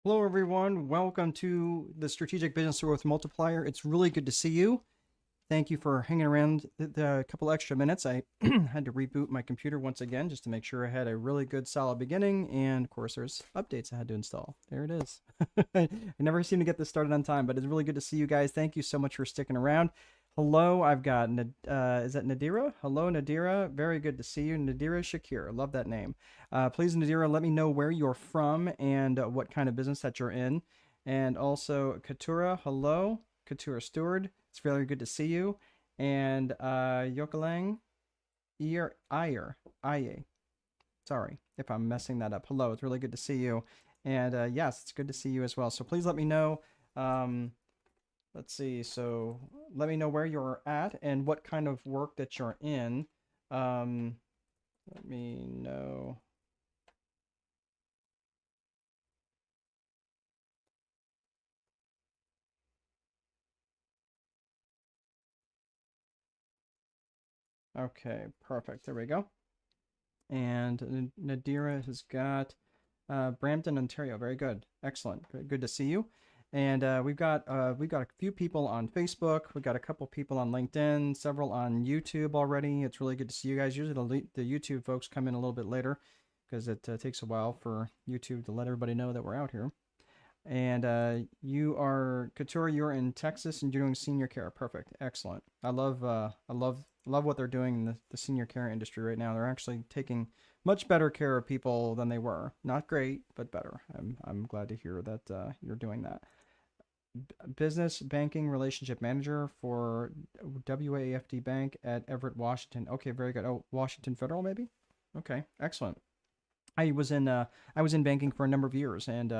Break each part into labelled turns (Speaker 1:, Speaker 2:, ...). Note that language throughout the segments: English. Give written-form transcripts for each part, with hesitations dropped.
Speaker 1: Hello, everyone. Welcome to the Strategic Business Growth Multiplier. It's really good to see you. Thank you for hanging around the couple extra minutes. I had to reboot my computer once again just to make sure I had a really good, solid beginning. And of course, there's updates I had to install. There it is. I never seem to get this started on time, but it's really good to see you guys. Thank you so much for sticking around. Hello, I've got, is that Nadira? Hello, Nadira. Very good to see you. Nadira Shakir. Love that name. Please, Nadira, let me know where you're from and what kind of business that you're in. And also, Katura, hello. Katura Stewart. It's very good to see you. And Yokelang Iyer. Sorry if I'm messing that up. Hello, it's really good to see you. And yes, it's good to see you as well. So please let me know. Let's see. So let me know where you're at and what kind of work that you're in. Let me know. Okay, perfect. There we go. And Nadira has got Brampton, Ontario. Very good. Excellent. Good to see you. And we've got a few people on Facebook. We've got a couple people on LinkedIn, several on YouTube already. It's really good to see you guys. Usually the YouTube folks come in a little bit later because it takes a while for YouTube to let everybody know that we're out here. And you are Couture. You're in Texas and you're doing senior care. Perfect. Excellent. I love what they're doing in the senior care industry right now. They're actually taking much better care of people than they were. Not great, but better. I'm glad to hear that you're doing that. Business banking relationship manager for WAFD Bank at Everett, Washington. Okay, very good. Oh, Washington Federal, maybe. Okay, excellent. I was in banking for a number of years and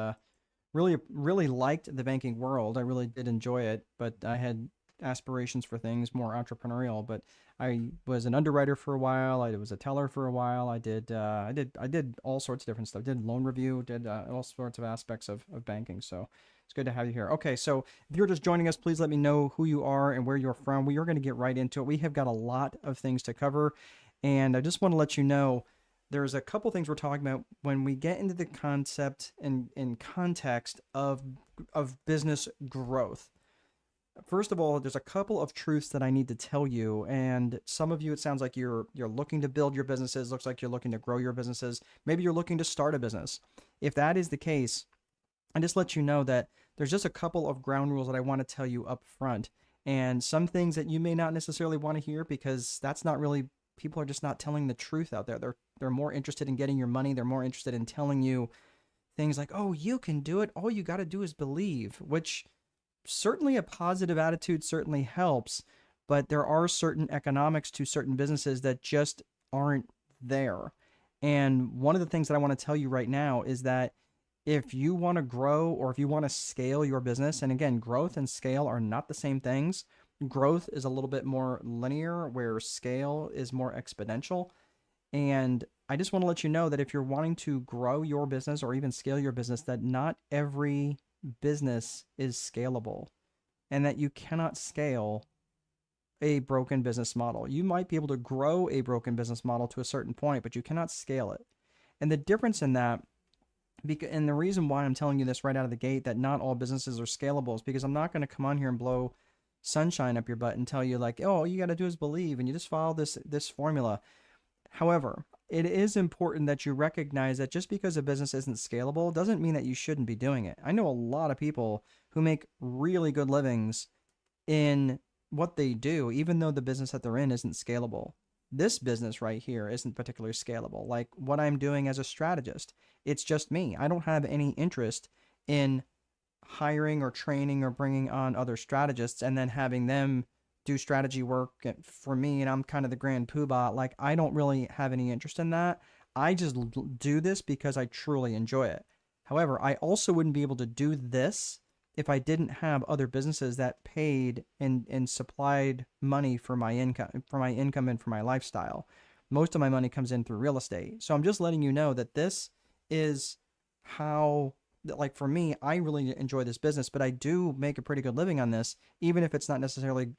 Speaker 1: really liked the banking world. I really did enjoy it, but I had aspirations for things more entrepreneurial. But I was an underwriter for a while. I was a teller for a while. I did all sorts of different stuff. Did loan review. Did all sorts of aspects of banking. So it's good to have you here. Okay, so if you're just joining us, please let me know who you are and where you're from. We are going to get right into it. We have got a lot of things to cover, and I just want to let you know there's a couple things we're talking about when we get into the concept and in context of business growth. First of all, there's a couple of truths that I need to tell you, and some of you, it sounds like you're looking to build your businesses. Looks like you're looking to grow your businesses. Maybe you're looking to start a business. If that is the case, I just let you know that there's just a couple of ground rules that I want to tell you up front, and some things that you may not necessarily want to hear because that's not really, people are just not telling the truth out there. They're more interested in getting your money. They're more interested in telling you things like, "Oh, you can do it. All you got to do is believe," which certainly a positive attitude certainly helps, but there are certain economics to certain businesses that just aren't there. And one of the things that I want to tell you right now is that if you want to grow or if you want to scale your business, and again, growth and scale are not the same things. Growth is a little bit more linear, where scale is more exponential. And I just want to let you know that if you're wanting to grow your business or even scale your business, that not every business is scalable and that you cannot scale a broken business model. You might be able to grow a broken business model to a certain point, but you cannot scale it. And the difference in that, and the reason why I'm telling you this right out of the gate, that not all businesses are scalable, is because I'm not going to come on here and blow sunshine up your butt and tell you like, oh, all you got to do is believe and you just follow this formula. However, it is important that you recognize that just because a business isn't scalable doesn't mean that you shouldn't be doing it. I know a lot of people who make really good livings in what they do, even though the business that they're in isn't scalable. This business right here isn't particularly scalable. Like what I'm doing as a strategist, it's just me. I don't have any interest in hiring or training or bringing on other strategists and then having them do strategy work for me, and I'm kind of the grand poobah. Like, I don't really have any interest in that. I just do this because I truly enjoy it. However, I also wouldn't be able to do this if I didn't have other businesses that paid and supplied money for my income and for my lifestyle. Most of my money comes in through real estate. So I'm just letting you know that this is how like for me, I really enjoy this business, but I do make a pretty good living on this, even if it's not necessarily,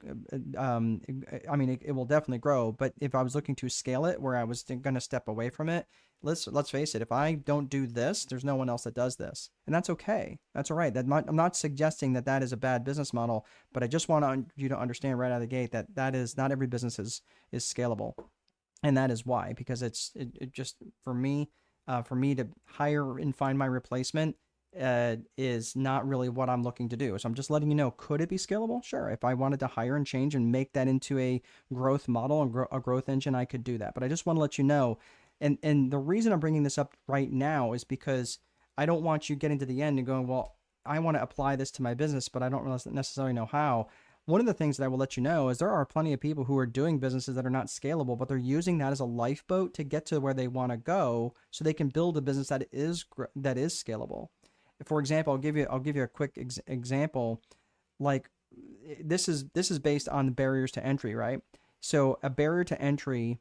Speaker 1: I mean, it will definitely grow, but if I was looking to scale it where I was going to step away from it, let's face it, if I don't do this, there's no one else that does this. And that's okay. That's all right. I'm not suggesting that that is a bad business model, but I just want you to understand right out of the gate that that is not every business is scalable. And that is why, because it just, for me to hire and find my replacement is not really what I'm looking to do. So I'm just letting you know, could it be scalable? Sure. If I wanted to hire and change and make that into a growth model and a growth engine, I could do that. But I just want to let you know, and the reason I'm bringing this up right now is because I don't want you getting to the end and going, well, I want to apply this to my business, but I don't necessarily know how. One of the things that I will let you know is there are plenty of people who are doing businesses that are not scalable, but they're using that as a lifeboat to get to where they want to go, so they can build a business that is scalable. For example, I'll give you a quick example. Like this is based on the barriers to entry, right? So a barrier to entry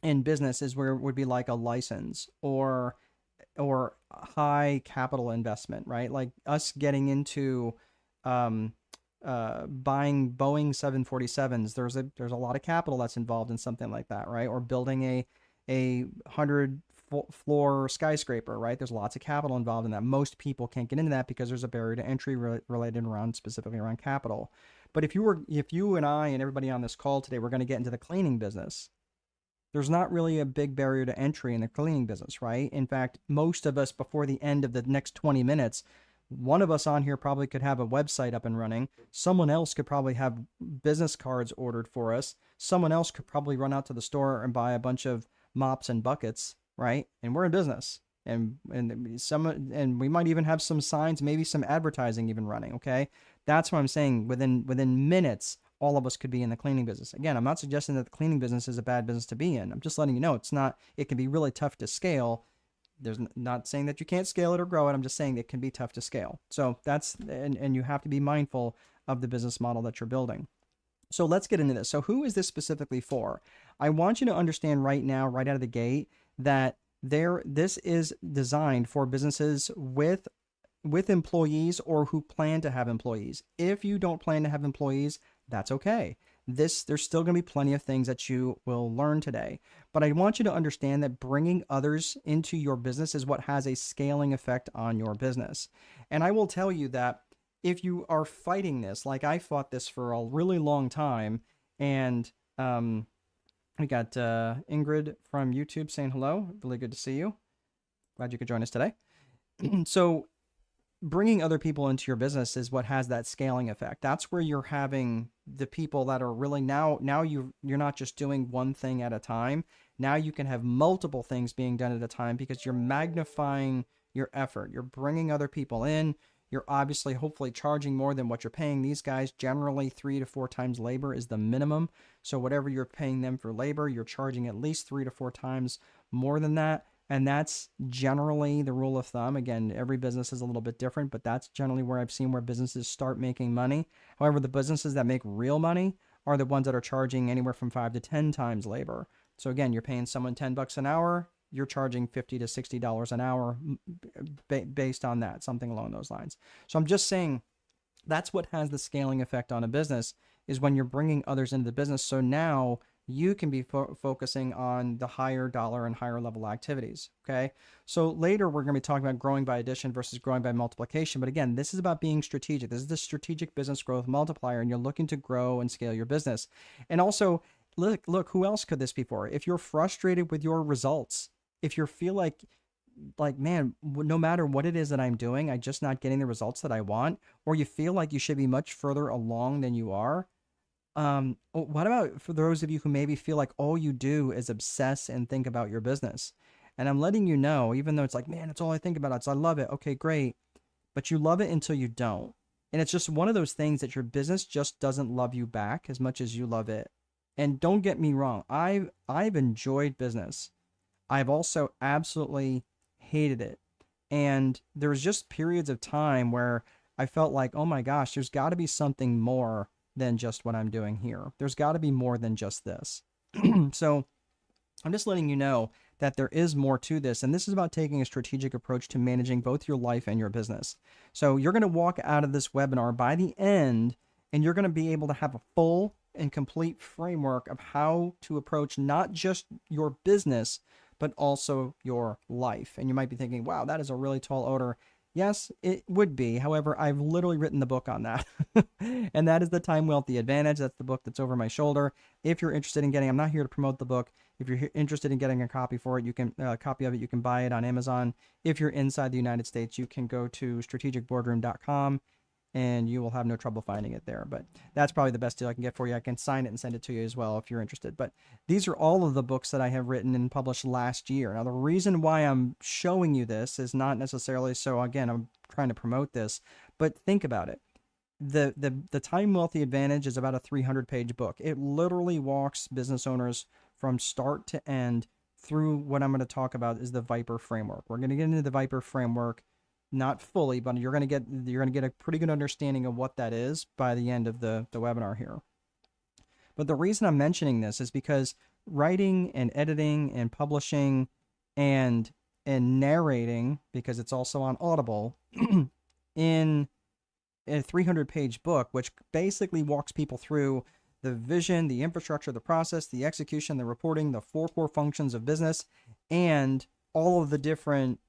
Speaker 1: in business is where it would be like a license or high capital investment, right? Like us getting into buying Boeing 747s, there's a lot of capital that's involved in something like that, right? Or building a 100-floor skyscraper, right? There's lots of capital involved in that. Most people can't get into that because there's a barrier to entry related around, specifically around capital. But if you and I and everybody on this call today, we're going to get into the cleaning business, there's not really a big barrier to entry in the cleaning business, right? In fact, most of us, before the end of the next 20 minutes, one of us on here probably could have a website up and running. Someone else could probably have business cards ordered for us. Someone else could probably run out to the store and buy a bunch of mops and buckets, right? And we're in business. And we might even have some signs, maybe some advertising even running, okay? That's what I'm saying. Within minutes, all of us could be in the cleaning business. Again, I'm not suggesting that the cleaning business is a bad business to be in. I'm just letting you know it's not. It can be really tough to scale. There's not saying that you can't scale it or grow it. I'm just saying it can be tough to scale. So that's, and you have to be mindful of the business model that you're building. So let's get into this. So who is this specifically for? I want you to understand right now, right out of the gate, that this is designed for businesses with employees or who plan to have employees. If you don't plan to have employees, that's okay. There's still going to be plenty of things that you will learn today. But I want you to understand that bringing others into your business is what has a scaling effect on your business. And I will tell you that if you are fighting this, like I fought this for a really long time, and we got Ingrid from YouTube saying hello. Really good to see you. Glad you could join us today. So bringing other people into your business is what has that scaling effect. That's where you're having the people that are really now you're not just doing one thing at a time. Now you can have multiple things being done at a time because you're magnifying your effort. You're bringing other people in. You're obviously, hopefully, charging more than what you're paying these guys. Generally, 3 to 4 times labor is the minimum. So whatever you're paying them for labor, you're charging at least 3 to 4 times more than that. And that's generally the rule of thumb. Again, every business is a little bit different, but that's generally where I've seen where businesses start making money. However, the businesses that make real money are the ones that are charging anywhere from 5 to 10 times labor. So again, you're paying someone $10 an hour, you're charging $50 to $60 an hour based on that, something along those lines. So I'm just saying that's what has the scaling effect on a business, is when you're bringing others into the business. So now you can be focusing on the higher dollar and higher level activities. Okay. So later we're going to be talking about growing by addition versus growing by multiplication. But again, this is about being strategic. This is the strategic business growth multiplier, and you're looking to grow and scale your business. And also look, who else could this be for? If you're frustrated with your results, if you feel like, man, no matter what it is that I'm doing, I'm just not getting the results that I want, or you feel like you should be much further along than you are. What about for those of you who maybe feel like all you do is obsess and think about your business? And I'm letting you know, even though it's like, man, it's all I think about. I love it. Okay, great. But you love it until you don't. And it's just one of those things that your business just doesn't love you back as much as you love it. And don't get me wrong. I've enjoyed business. I've also absolutely hated it. And there's just periods of time where I felt like, oh my gosh, there's got to be something more than just what I'm doing here. There's got to be more than just this. So I'm just letting you know that there is more to this. And this is about taking a strategic approach to managing both your life and your business. So you're going to walk out of this webinar by the end, and you're going to be able to have a full and complete framework of how to approach not just your business, but also your life. And you might be thinking, wow, that is a really tall order. Yes, it would be. However, I've literally written the book on that. And that is The Time Wealthy Advantage. That's the book that's over my shoulder. If you're interested in getting, I'm not here to promote the book. If you're interested in getting a copy for it, you can copy of it. You can buy it on Amazon. If you're inside the United States, you can go to strategicboardroom.com and you will have no trouble finding it there. But that's probably the best deal I can get for you. I can sign it and send it to you as well if you're interested. But these are all of the books that I have written and published last year. Now, the reason why I'm showing you this is not necessarily so, again, I'm trying to promote this, but think about it. The Time Wealthy Advantage is about a 300-page book. It literally walks business owners from start to end through what I'm going to talk about is the Viper framework. We're going to get into the Viper framework, not fully, but you're going to get a pretty good understanding of what that is by the end of the webinar here. But the reason I'm mentioning this is because writing and editing and publishing and narrating, because it's also on Audible, in a 300-page book, which basically walks people through the vision, the infrastructure, the process, the execution, the reporting, the 4 core functions of business, and all of the different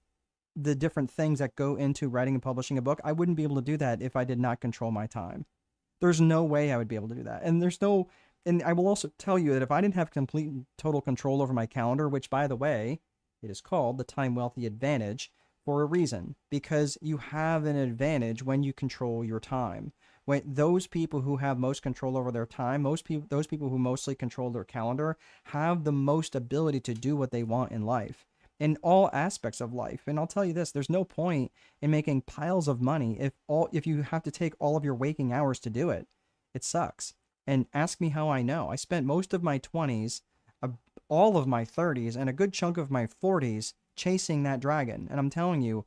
Speaker 1: things that go into writing and publishing a book. I wouldn't be able to do that if I did not control my time. There's no way I would be able to do that. And I will also tell you that if I didn't have complete and total control over my calendar, which by the way, it is called the Time Wealthy Advantage for a reason, because you have an advantage when you control your time. When those people who have most control over their time, those people who mostly control their calendar have the most ability to do what they want in life, in all aspects of life. And I'll tell you this, there's no point in making piles of money if you have to take all of your waking hours to do it. It sucks. And ask me how I know. I spent most of my 20s, all of my 30s, and a good chunk of my 40s chasing that dragon. And I'm telling you,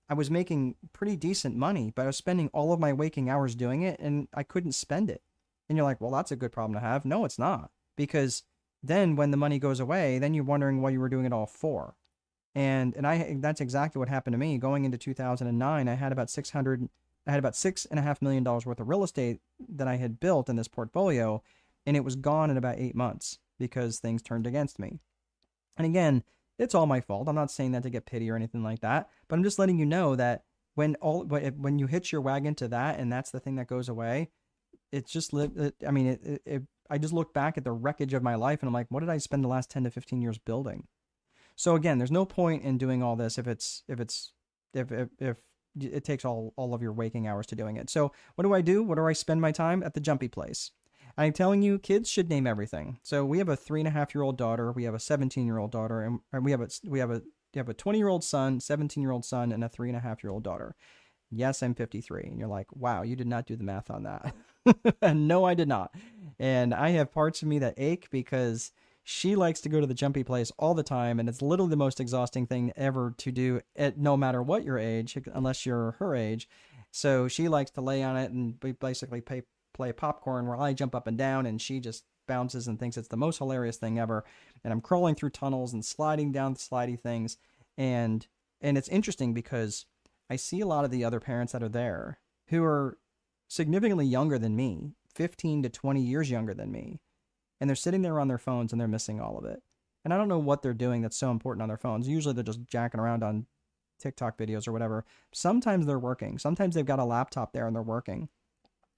Speaker 1: I was making pretty decent money, but I was spending all of my waking hours doing it, and I couldn't spend it. And you're like, well, that's a good problem to have. No, it's not. Because then when the money goes away, then you're wondering what you were doing it all for. And that's exactly what happened to me. Going into 2009, I had about $6.5 million worth of real estate that I had built in this portfolio, and it was gone in about 8 months because things turned against me. And again, it's all my fault. I'm not saying that to get pity or anything like that, but I'm just letting you know that when you hitch your wagon to that, and that's the thing that goes away, it's just, I just look back at the wreckage of my life and I'm like, what did I spend the last 10 to 15 years building? So again, there's no point in doing all this if it takes all of your waking hours to doing it. So what do I do? What do I spend my time? At the jumpy place. I'm telling you, kids should name everything. So we have a 3.5-year-old daughter, we have a 17-year-old daughter, and we have a 20-year-old son, 17-year-old son, and a 3.5-year-old daughter. Yes, I'm 53. And you're like, wow, you did not do the math on that. No, I did not. And I have parts of me that ache because she likes to go to the jumpy place all the time, and it's literally the most exhausting thing ever to do, no matter what your age, unless you're her age. So she likes to lay on it and basically play popcorn while I jump up and down, and she just bounces and thinks it's the most hilarious thing ever. And I'm crawling through tunnels and sliding down slidey things. And it's interesting because I see a lot of the other parents that are there who are significantly younger than me, 15 to 20 years younger than me. And they're sitting there on their phones and they're missing all of it. And I don't know what they're doing that's so important on their phones. Usually they're just jacking around on TikTok videos or whatever. Sometimes they're working. Sometimes they've got a laptop there and they're working.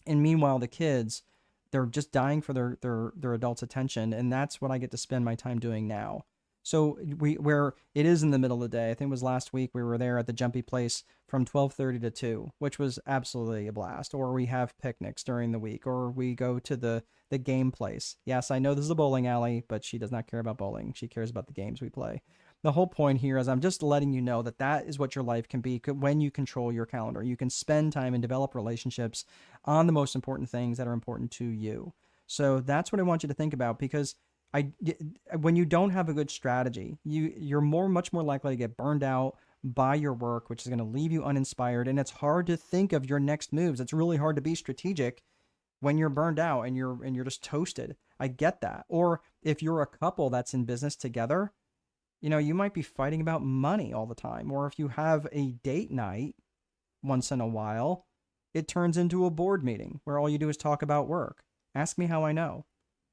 Speaker 1: And meanwhile, the kids, they're just dying for their adults' attention. And that's what I get to spend my time doing now. So where it is in the middle of the day, I think it was last week, we were there at the jumpy place from 12:30 to 2, which was absolutely a blast. Or we have picnics during the week, or we go to the game place. Yes, I know this is a bowling alley, but she does not care about bowling. She cares about the games we play. The whole point here is I'm just letting you know that that is what your life can be when you control your calendar. You can spend time and develop relationships on the most important things that are important to you. So that's what I want you to think about, because when you don't have a good strategy, you're much more likely to get burned out by your work, which is going to leave you uninspired. And it's hard to think of your next moves. It's really hard to be strategic when you're burned out and you're just toasted. I get that. Or if you're a couple that's in business together, You might be fighting about money all the time. Or if you have a date night once in a while, it turns into a board meeting where all you do is talk about work. Ask me how I know.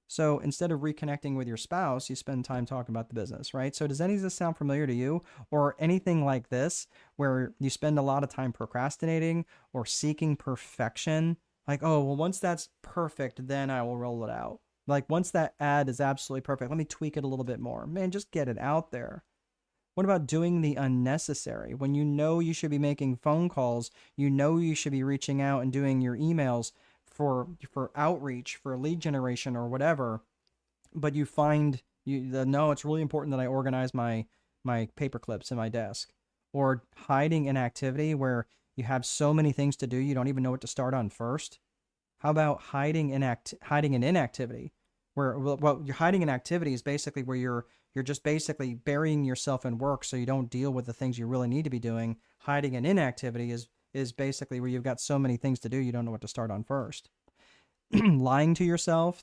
Speaker 1: So instead of reconnecting with your spouse, you spend time talking about the business, right? So does any of this sound familiar to you, or anything like this where you spend a lot of time procrastinating or seeking perfection? Like, oh, well, once that's perfect, then I will roll it out. Like, once that ad is absolutely perfect, let me tweak it a little bit more. Man, just get it out there. What about doing the unnecessary? When you know you should be making phone calls, you know you should be reaching out and doing your emails for outreach, for lead generation or whatever, but you find no, it's really important that I organize my paper clips in my desk, or hiding inactivity where you have so many things to do you don't even know what to start on first. How about hiding an inactivity, where well, you're hiding an activity is basically where you're just basically burying yourself in work so you don't deal with the things you really need to be doing. Hiding an inactivity is basically where you've got so many things to do you don't know what to start on first. Lying to yourself,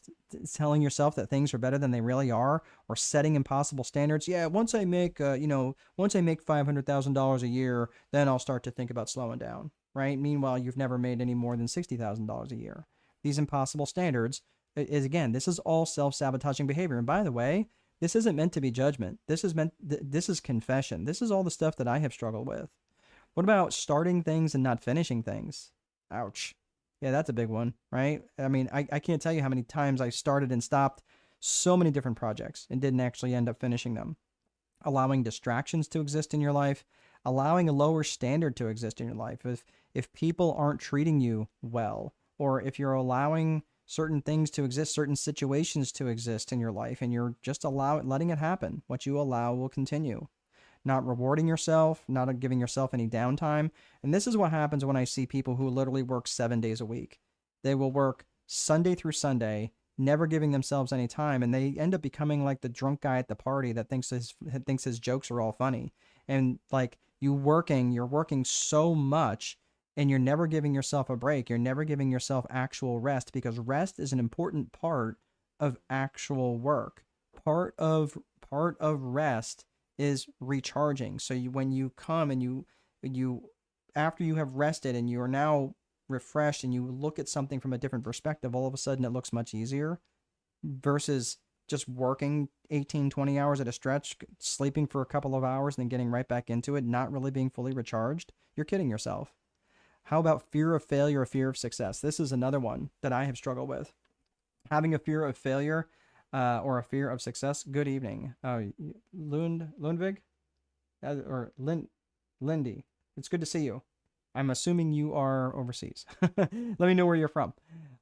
Speaker 1: telling yourself that things are better than they really are, or setting impossible standards. Yeah, once I make $500,000 a year, then I'll start to think about slowing down. Right? Meanwhile, you've never made any more than $60,000 a year. These impossible standards this is all self-sabotaging behavior. And by the way, this isn't meant to be judgment. This is confession. This is all the stuff that I have struggled with. What about starting things and not finishing things? Ouch. Yeah, that's a big one, right? I mean, I can't tell you how many times I started and stopped so many different projects and didn't actually end up finishing them. Allowing distractions to exist in your life, allowing a lower standard to exist in your life. If people aren't treating you well, or if you're allowing certain things to exist, certain situations to exist in your life, and you're just letting it happen, what you allow will continue. Not rewarding yourself, not giving yourself any downtime. And this is what happens when I see people who literally work 7 days a week. They will work Sunday through Sunday, never giving themselves any time, and they end up becoming like the drunk guy at the party that thinks his jokes are all funny. And like you're working so much, and you're never giving yourself a break. You're never giving yourself actual rest, because rest is an important part of actual work. Part of rest is recharging. So when you come and you after you have rested and you are now refreshed and you look at something from a different perspective, all of a sudden it looks much easier versus just working 18, 20 hours at a stretch, sleeping for a couple of hours and then getting right back into it, not really being fully recharged. You're kidding yourself. How about fear of failure or fear of success? This is another one that I have struggled with. Having a fear of failure or a fear of success. Good evening. Lundvig? Or Lindy. It's good to see you. I'm assuming you are overseas. Let me know where you're from.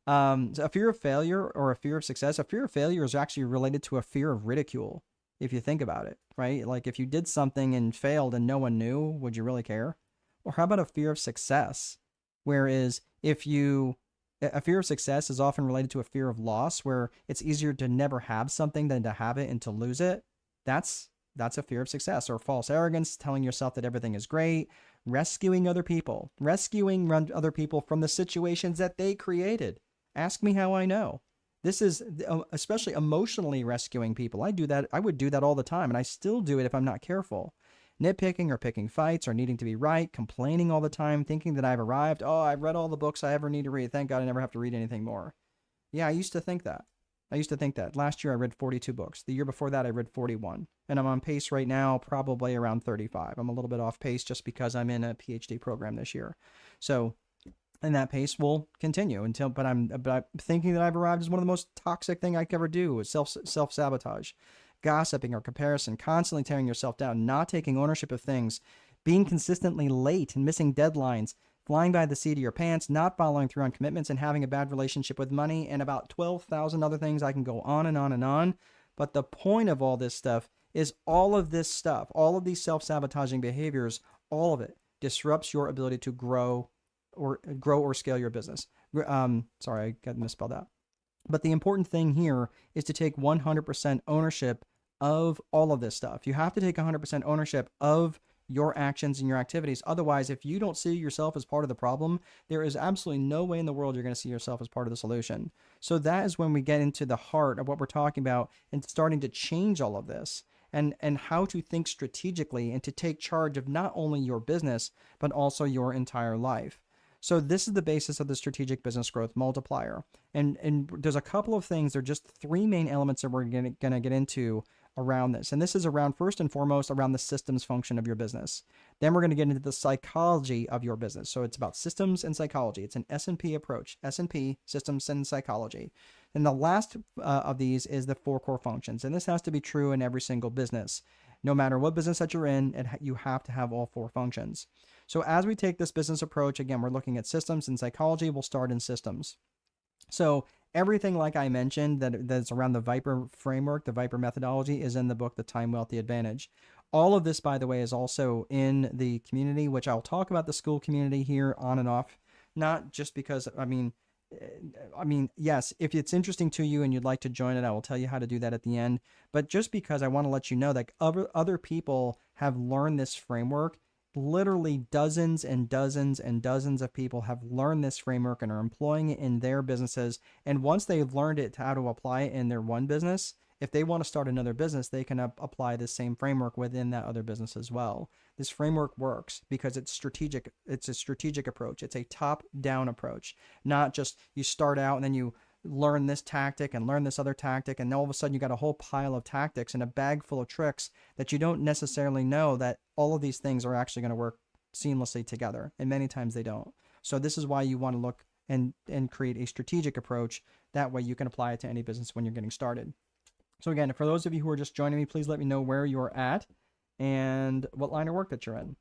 Speaker 1: So a fear of failure or a fear of success. A fear of failure is actually related to a fear of ridicule, if you think about it, right? Like if you did something and failed and no one knew, would you really care? Or how about a fear of success? Whereas a fear of success is often related to a fear of loss, where it's easier to never have something than to have it and to lose it. That's a fear of success. Or false arrogance, telling yourself that everything is great, rescuing other people from the situations that they created. Ask me how I know. This is especially emotionally rescuing people. I do that. I would do that all the time, and I still do it if I'm not careful. Nitpicking or picking fights or needing to be right, complaining all the time, thinking that I've arrived. Oh, I've read all the books I ever need to read. Thank God I never have to read anything more. Yeah, I used to think that. Last year I read 42 books. The year before that I read 41. And I'm on pace right now, probably around 35. I'm a little bit off pace just because I'm in a PhD program this year. So, and that pace will continue but I'm thinking that I've arrived is one of the most toxic thing I could ever do, is self-sabotage. Gossiping or comparison, constantly tearing yourself down, not taking ownership of things, being consistently late and missing deadlines, flying by the seat of your pants, not following through on commitments, and having a bad relationship with money, and about 12,000 other things. I can go on and on and on. But the point of all this stuff is all of this stuff, all of these self-sabotaging behaviors, all of it disrupts your ability to grow or scale your business. Sorry, I got misspelled out. But the important thing here is to take 100% ownership of all of this stuff. You have to take 100% ownership of your actions and your activities. Otherwise, if you don't see yourself as part of the problem, there is absolutely no way in the world you're going to see yourself as part of the solution. So that is when we get into the heart of what we're talking about and starting to change all of this. and how to think strategically and to take charge of not only your business, but also your entire life. So this is the basis of the strategic business growth multiplier. And there's a couple of things. There are just three main elements that we're going to get into around this. And this is around, first and foremost, around the systems function of your business. Then we're going to get into the psychology of your business. So it's about systems and psychology. It's an S&P approach, S&P, systems and psychology. And the last of these is the four core functions. And this has to be true in every single business. No matter what business that you're in, you have to have all four functions. So as we take this business approach, again, we're looking at systems and psychology. We'll start in systems. So everything, like I mentioned, that's around the Viper framework, the Viper methodology, is in the book, The Time Wealthy Advantage. All of this, by the way, is also in the community, which I'll talk about the school community here on and off, not just because, I mean, yes, if it's interesting to you and you'd like to join it, I will tell you how to do that at the end. But just because I want to let you know that other people have learned this framework. Literally dozens and dozens and dozens of people have learned this framework and are employing it in their businesses. And once they've learned it, how to apply it in their one business, if they want to start another business, they can apply the same framework within that other business as well. This framework works because it's strategic. It's a strategic approach. It's a top-down approach, not just you start out and then you learn this tactic and learn this other tactic, and all of a sudden you got a whole pile of tactics and a bag full of tricks that you don't necessarily know that all of these things are actually going to work seamlessly together, and many times they don't. So this is why you want to look and create a strategic approach. That way you can apply it to any business when you're getting started. So again, for those of you who are just joining me, please let me know where you're at and what line of work that you're in.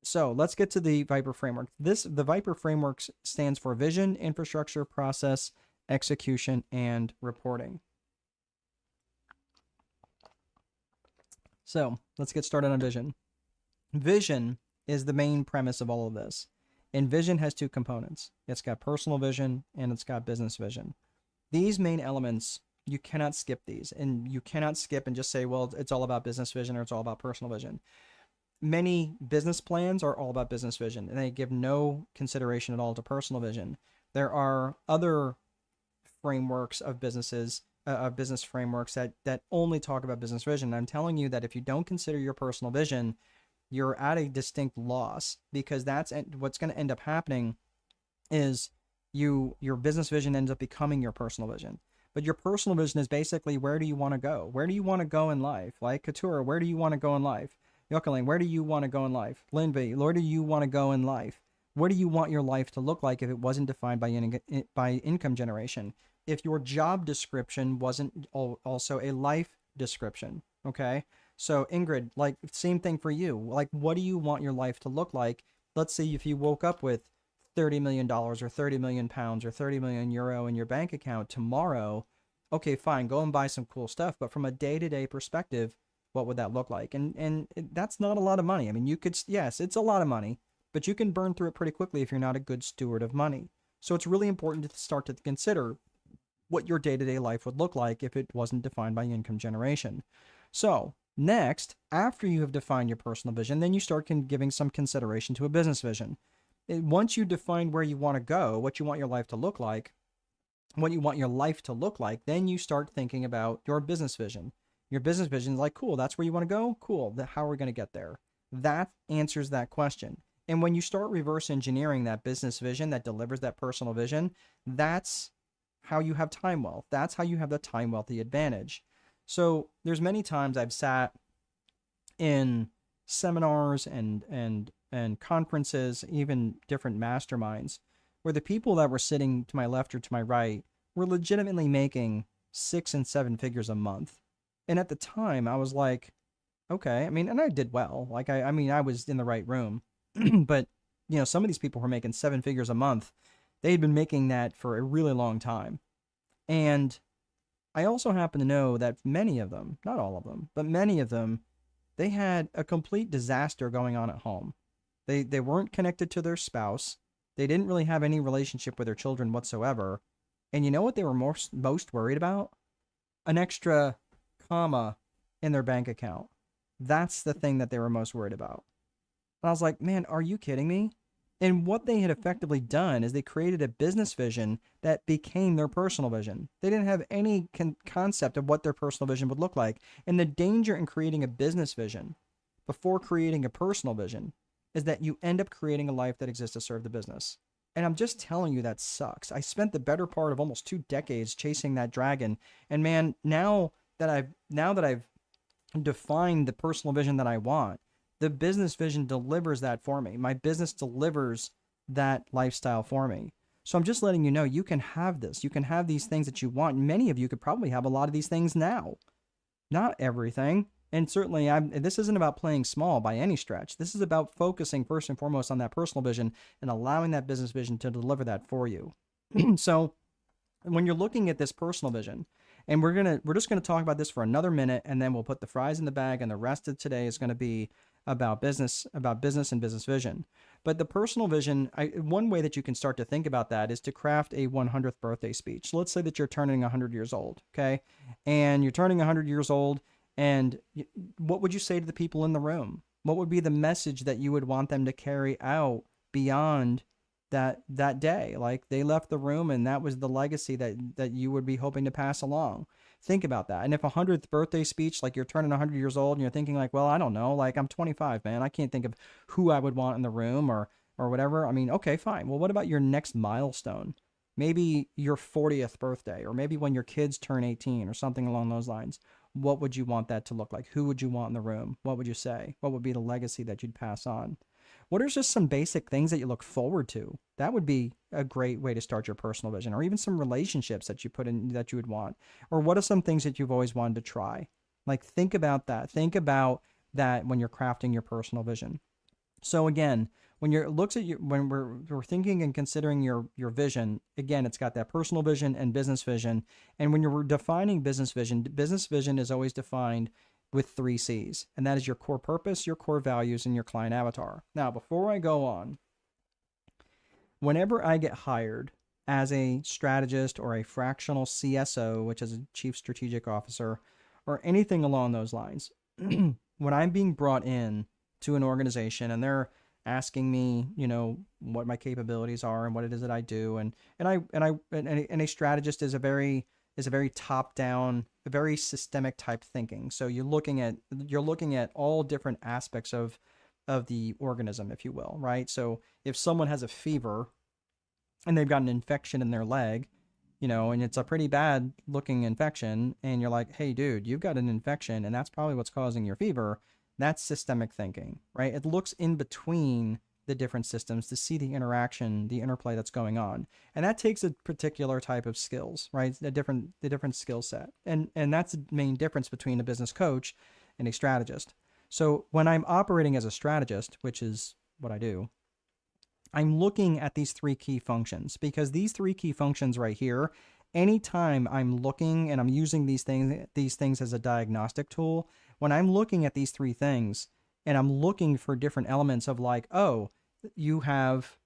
Speaker 1: So let's get to the Viper framework. The Viper framework stands for vision, infrastructure, process, execution, and reporting. So let's get started on vision. Vision is the main premise of all of this. And vision has two components. It's got personal vision and it's got business vision. These main elements, you cannot skip these. And you cannot skip and just say, well, it's all about business vision or it's all about personal vision. Many business plans are all about business vision and they give no consideration at all to personal vision. There are other frameworks of business frameworks that only talk about business vision. I'm telling you that if you don't consider your personal vision, you're at a distinct loss, because that's what's going to end up happening is your business vision ends up becoming your personal vision. But your personal vision is basically, where do you want to go? Where do you want to go in life? Like Katura, where do you want to go in life? Yokeling, where do you want to go in life? Linby, where do you want to go in life? What do you want your life to look like if it wasn't defined by income generation? If your job description wasn't also a life description, okay? So Ingrid, like same thing for you. Like, what do you want your life to look like? Let's say if you woke up with $30 million or 30 million pounds or 30 million euro in your bank account tomorrow, okay, fine, go and buy some cool stuff. But from a day-to-day perspective, what would that look like? And that's not a lot of money. I mean, you could, yes, it's a lot of money, but you can burn through it pretty quickly if you're not a good steward of money. So it's really important to start to consider what your day-to-day life would look like if it wasn't defined by income generation. So next, after you have defined your personal vision, then you start giving some consideration to a business vision. Once you define where you want to go, what you want your life to look like, then you start thinking about your business vision. Your business vision is like, cool, that's where you want to go? Cool. How are we going to get there? That answers that question. And when you start reverse engineering that business vision that delivers that personal vision, that's how you have time wealth. That's how you have the time wealthy advantage. So there's many times I've sat in seminars and conferences, even different masterminds, where the people that were sitting to my left or to my right were legitimately making 6 and 7 figures a month. And at the time I was like, okay, I mean, and I did well. Like, I mean, I was in the right room, but you know, some of these people were making 7 figures a month. They had been making that for a really long time. And I also happen to know that many of them, not all of them, but many of them, they had a complete disaster going on at home. They weren't connected to their spouse. They didn't really have any relationship with their children whatsoever. And you know what they were most worried about? An extra comma in their bank account. That's the thing that they were most worried about. And I was like, man, are you kidding me? And what they had effectively done is they created a business vision that became their personal vision. They didn't have any concept of what their personal vision would look like. And the danger in creating a business vision before creating a personal vision is that you end up creating a life that exists to serve the business. And I'm just telling you, that sucks. I spent the better part of almost 2 decades chasing that dragon. And man, now that I've defined the personal vision that I want, the business vision delivers that for me. My business delivers that lifestyle for me. So I'm just letting you know, you can have this. You can have these things that you want. Many of you could probably have a lot of these things now. Not everything. And certainly, this isn't about playing small by any stretch. This is about focusing first and foremost on that personal vision and allowing that business vision to deliver that for you. So when you're looking at this personal vision, and we're just gonna talk about this for another minute, and then we'll put the fries in the bag, and the rest of today is going to be about business and business vision. But the personal vision, one way that you can start to think about that is to craft a 100th birthday speech. So let's say that you're turning 100 years old, okay? And you're turning 100 years old, and what would you say to the people in the room? What would be the message that you would want them to carry out beyond that day? Like, they left the room and that was the legacy that you would be hoping to pass along. Think about that. And if 100th birthday speech, like you're turning 100 years old and you're thinking like, well, I don't know, like I'm 25, man. I can't think of who I would want in the room or whatever. I mean, okay, fine. Well, what about your next milestone? Maybe your 40th birthday, or maybe when your kids turn 18 or something along those lines. What would you want that to look like? Who would you want in the room? What would you say? What would be the legacy that you'd pass on? What are just some basic things that you look forward to? That would be a great way to start your personal vision, or even some relationships that you put in that you would want. Or what are some things that you've always wanted to try? Like, think about that. Think about that when you're crafting your personal vision. So again, when we're thinking and considering your vision, again, it's got that personal vision and business vision. And when you're defining business vision is always defined with 3 C's, and that is your core purpose, your core values, and your client avatar. Now, before I go on, whenever I get hired as a strategist or a fractional CSO, which is a chief strategic officer, or anything along those lines, when I'm being brought in to an organization and they're asking me, what my capabilities are and what it is that I do, and a strategist is a very top down, a very systemic type thinking. So you're looking at all different aspects of the organism, if you will, right? So if someone has a fever and they've got an infection in their leg, and it's a pretty bad looking infection, and you're like, hey dude, you've got an infection and that's probably what's causing your fever. That's systemic thinking, right? It looks in between the different systems to see the interaction, the interplay that's going on. And that takes a particular type of skills, right? The different skill set. And that's the main difference between a business coach and a strategist. So when I'm operating as a strategist, which is what I do, I'm looking at these 3 key functions, because these 3 key functions right here, anytime I'm looking and I'm using these things as a diagnostic tool, when I'm looking at these 3 things and I'm looking for different elements of like, oh, you have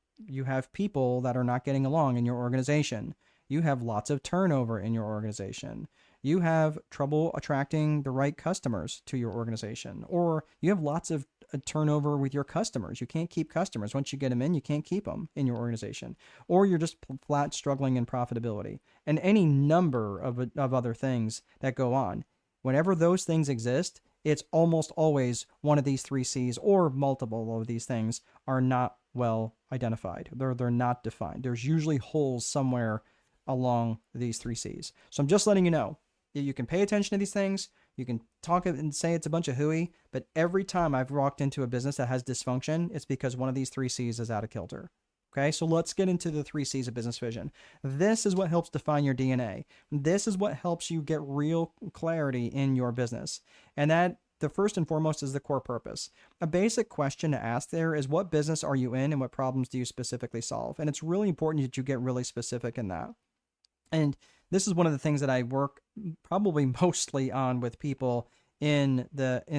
Speaker 1: people that are not getting along in your organization. You have lots of turnover in your organization. You have trouble attracting the right customers to your organization, or you have lots of turnover with your customers. You can't keep customers. Once you get them in, you can't keep them in your organization, or you're just flat struggling in profitability, and any number of other things that go on. Whenever those things exist, it's almost always one of these 3 C's, or multiple of these things are not well identified. They're not defined. There's usually holes somewhere along these 3 C's. So I'm just letting you know that you can pay attention to these things. You can talk and say it's a bunch of hooey, but every time I've walked into a business that has dysfunction, it's because one of these 3 C's is out of kilter. Okay, so let's get into the 3 C's of business vision. This is what helps define your DNA. This is what helps you get real clarity in your business. And that, the first and foremost, is the core purpose. A basic question to ask there is, what business are you in and what problems do you specifically solve? And it's really important that you get really specific in that. And this is one of the things that I work probably mostly on with people in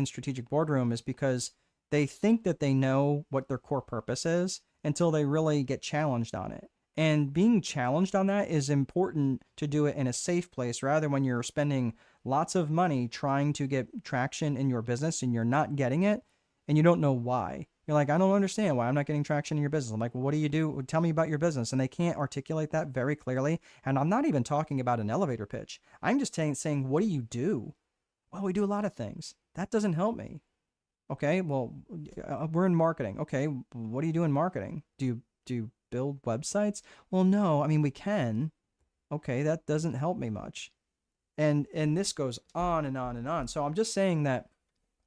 Speaker 1: strategic boardroom, is because they think that they know what their core purpose is until they really get challenged on it. And being challenged on that is important to do it in a safe place, rather when you're spending lots of money trying to get traction in your business and you're not getting it and you don't know why. You're like, I don't understand why I'm not getting traction in your business. I'm like, well, what do you do? Tell me about your business. And they can't articulate that very clearly. And I'm not even talking about an elevator pitch. I'm just saying, what do you do? Well, we do a lot of things. That doesn't help me. Okay, well, we're in marketing. Okay, what do you do in marketing? Do you build websites? Well, no. I mean, we can. Okay, that doesn't help me much. And this goes on and on and on. So I'm just saying that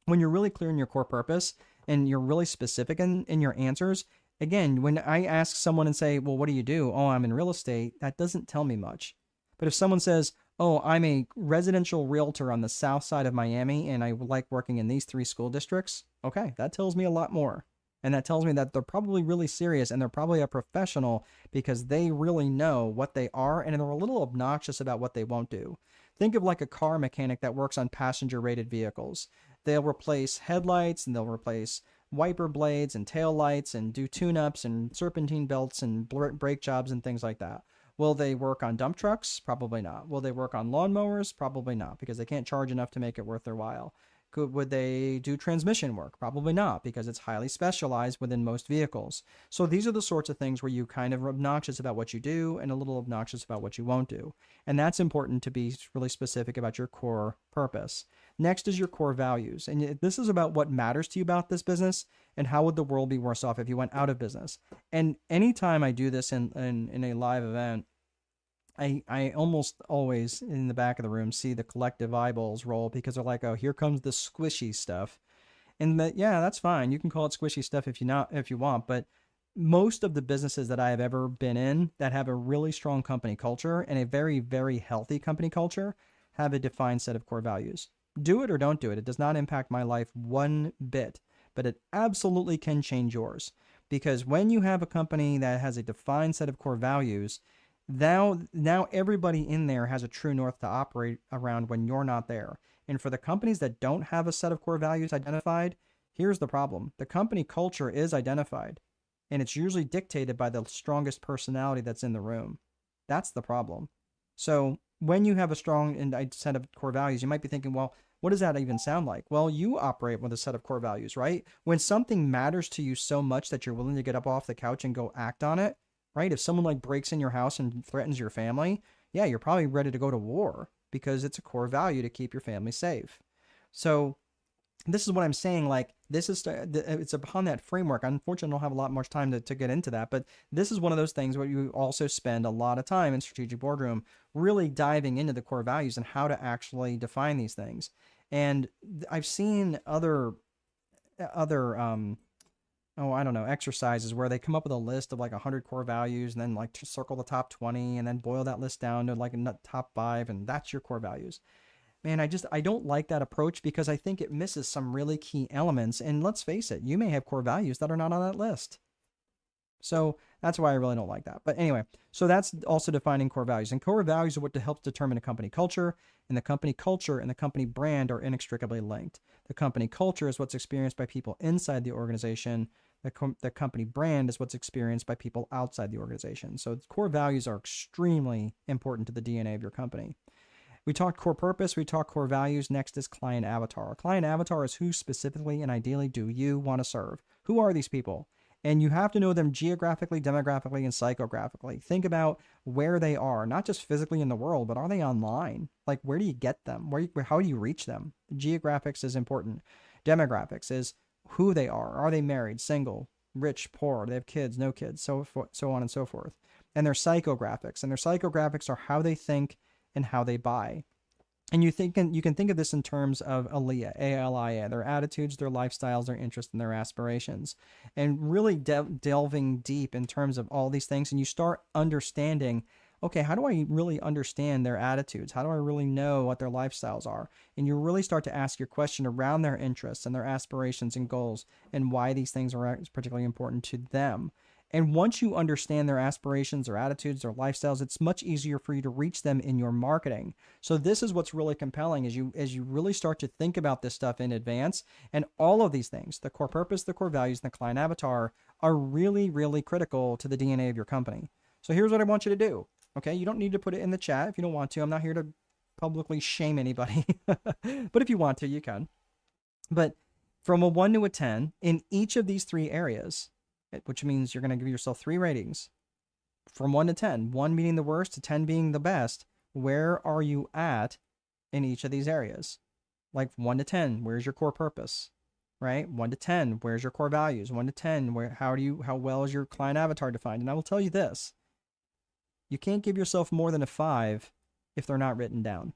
Speaker 1: when you're really clear in your core purpose and you're really specific in your answers, again, when I ask someone and say, well, what do you do? Oh, I'm in real estate. That doesn't tell me much. But if someone says, oh, I'm a residential realtor on the south side of Miami and I like working in these 3 school districts, okay, that tells me a lot more. And that tells me that they're probably really serious and they're probably a professional because they really know what they are and they're a little obnoxious about what they won't do. Think of like a car mechanic that works on passenger rated vehicles. They'll replace headlights and they'll replace wiper blades and tail lights and do tune-ups and serpentine belts and brake jobs and things like that. Will they work on dump trucks? Probably not. Will they work on lawnmowers? Probably not, because they can't charge enough to make it worth their while. Would they do transmission work? Probably not, because it's highly specialized within most vehicles. So these are the sorts of things where you kind of are obnoxious about what you do and a little obnoxious about what you won't do. And that's important to be really specific about your core purpose. Next is your core values. And this is about what matters to you about this business and how would the world be worse off if you went out of business. And anytime I do this in a live event, I almost always in the back of the room see the collective eyeballs roll because they're like, oh, here comes the squishy stuff. And yeah, that's fine. You can call it squishy stuff if you want, but most of the businesses that I have ever been in that have a really strong company culture and a very, very healthy company culture have a defined set of core values. Do it or don't do it. It does not impact my life one bit, but it absolutely can change yours. Because when you have a company that has a defined set of core values, now everybody in there has a true north to operate around when you're not there. And for the companies that don't have a set of core values identified, here's the problem. The company culture is identified, and it's usually dictated by the strongest personality that's in the room. That's the problem. So when you have a strong set of core values, you might be thinking, well, what does that even sound like? Well, you operate with a set of core values, right? When something matters to you so much that you're willing to get up off the couch and go act on it, right? If someone like breaks in your house and threatens your family, yeah, you're probably ready to go to war because it's a core value to keep your family safe. So this is what I'm saying. Like it's upon that framework. Unfortunately, I don't have a lot more time to get into that, but this is one of those things where you also spend a lot of time in Strategic Boardroom really diving into the core values and how to actually define these things. And I've seen other exercises where they come up with a list of like 100 core values and then like to circle the top 20 and then boil that list down to like a top 5 and that's your core values. Man, I don't like that approach because I think it misses some really key elements. And let's face it, you may have core values that are not on that list. So that's why I really don't like that. But anyway, so that's also defining core values. And core values are what helps determine a company culture. And the company culture and the company brand are inextricably linked. The company culture is what's experienced by people inside the organization. The company brand is what's experienced by people outside the organization. So core values are extremely important to the DNA of your company. We talked core purpose, we talked core values. Next is client avatar. Client avatar is who specifically and ideally do you want to serve? Who are these people? And you have to know them geographically, demographically, and psychographically. Think about where they are, not just physically in the world, but are they online? Like, where do you get them? How do you reach them? Geographics is important. Demographics is who they are. Are they married, single, rich, poor? Do they have kids, no kids, so on and so forth. And their psychographics. And their psychographics are how they think and how they buy. And you can think of this in terms of ALIA, A-L-I-A, their attitudes, their lifestyles, their interests, and their aspirations. And really delving deep in terms of all these things. And you start understanding, okay, how do I really understand their attitudes? How do I really know what their lifestyles are? And you really start to ask your question around their interests and their aspirations and goals and why these things are particularly important to them. And once you understand their aspirations, their attitudes, their lifestyles, it's much easier for you to reach them in your marketing. So this is what's really compelling as you really start to think about this stuff in advance. And all of these things, the core purpose, the core values, and the client avatar are really, really critical to the DNA of your company. So here's what I want you to do. Okay, you don't need to put it in the chat if you don't want to. I'm not here to publicly shame anybody. But if you want to, you can. But from a 1 to a 10 in each of these 3 areas, which means you're going to give yourself 3 ratings from 1 to 10, 1 being the worst to 10 being the best. Where are you at in each of these areas? Like 1 to 10, where's your core purpose, right? 1 to 10, where's your core values? 1 to 10, how well is your client avatar defined? And I will tell you this, you can't give yourself more than a 5 if they're not written down.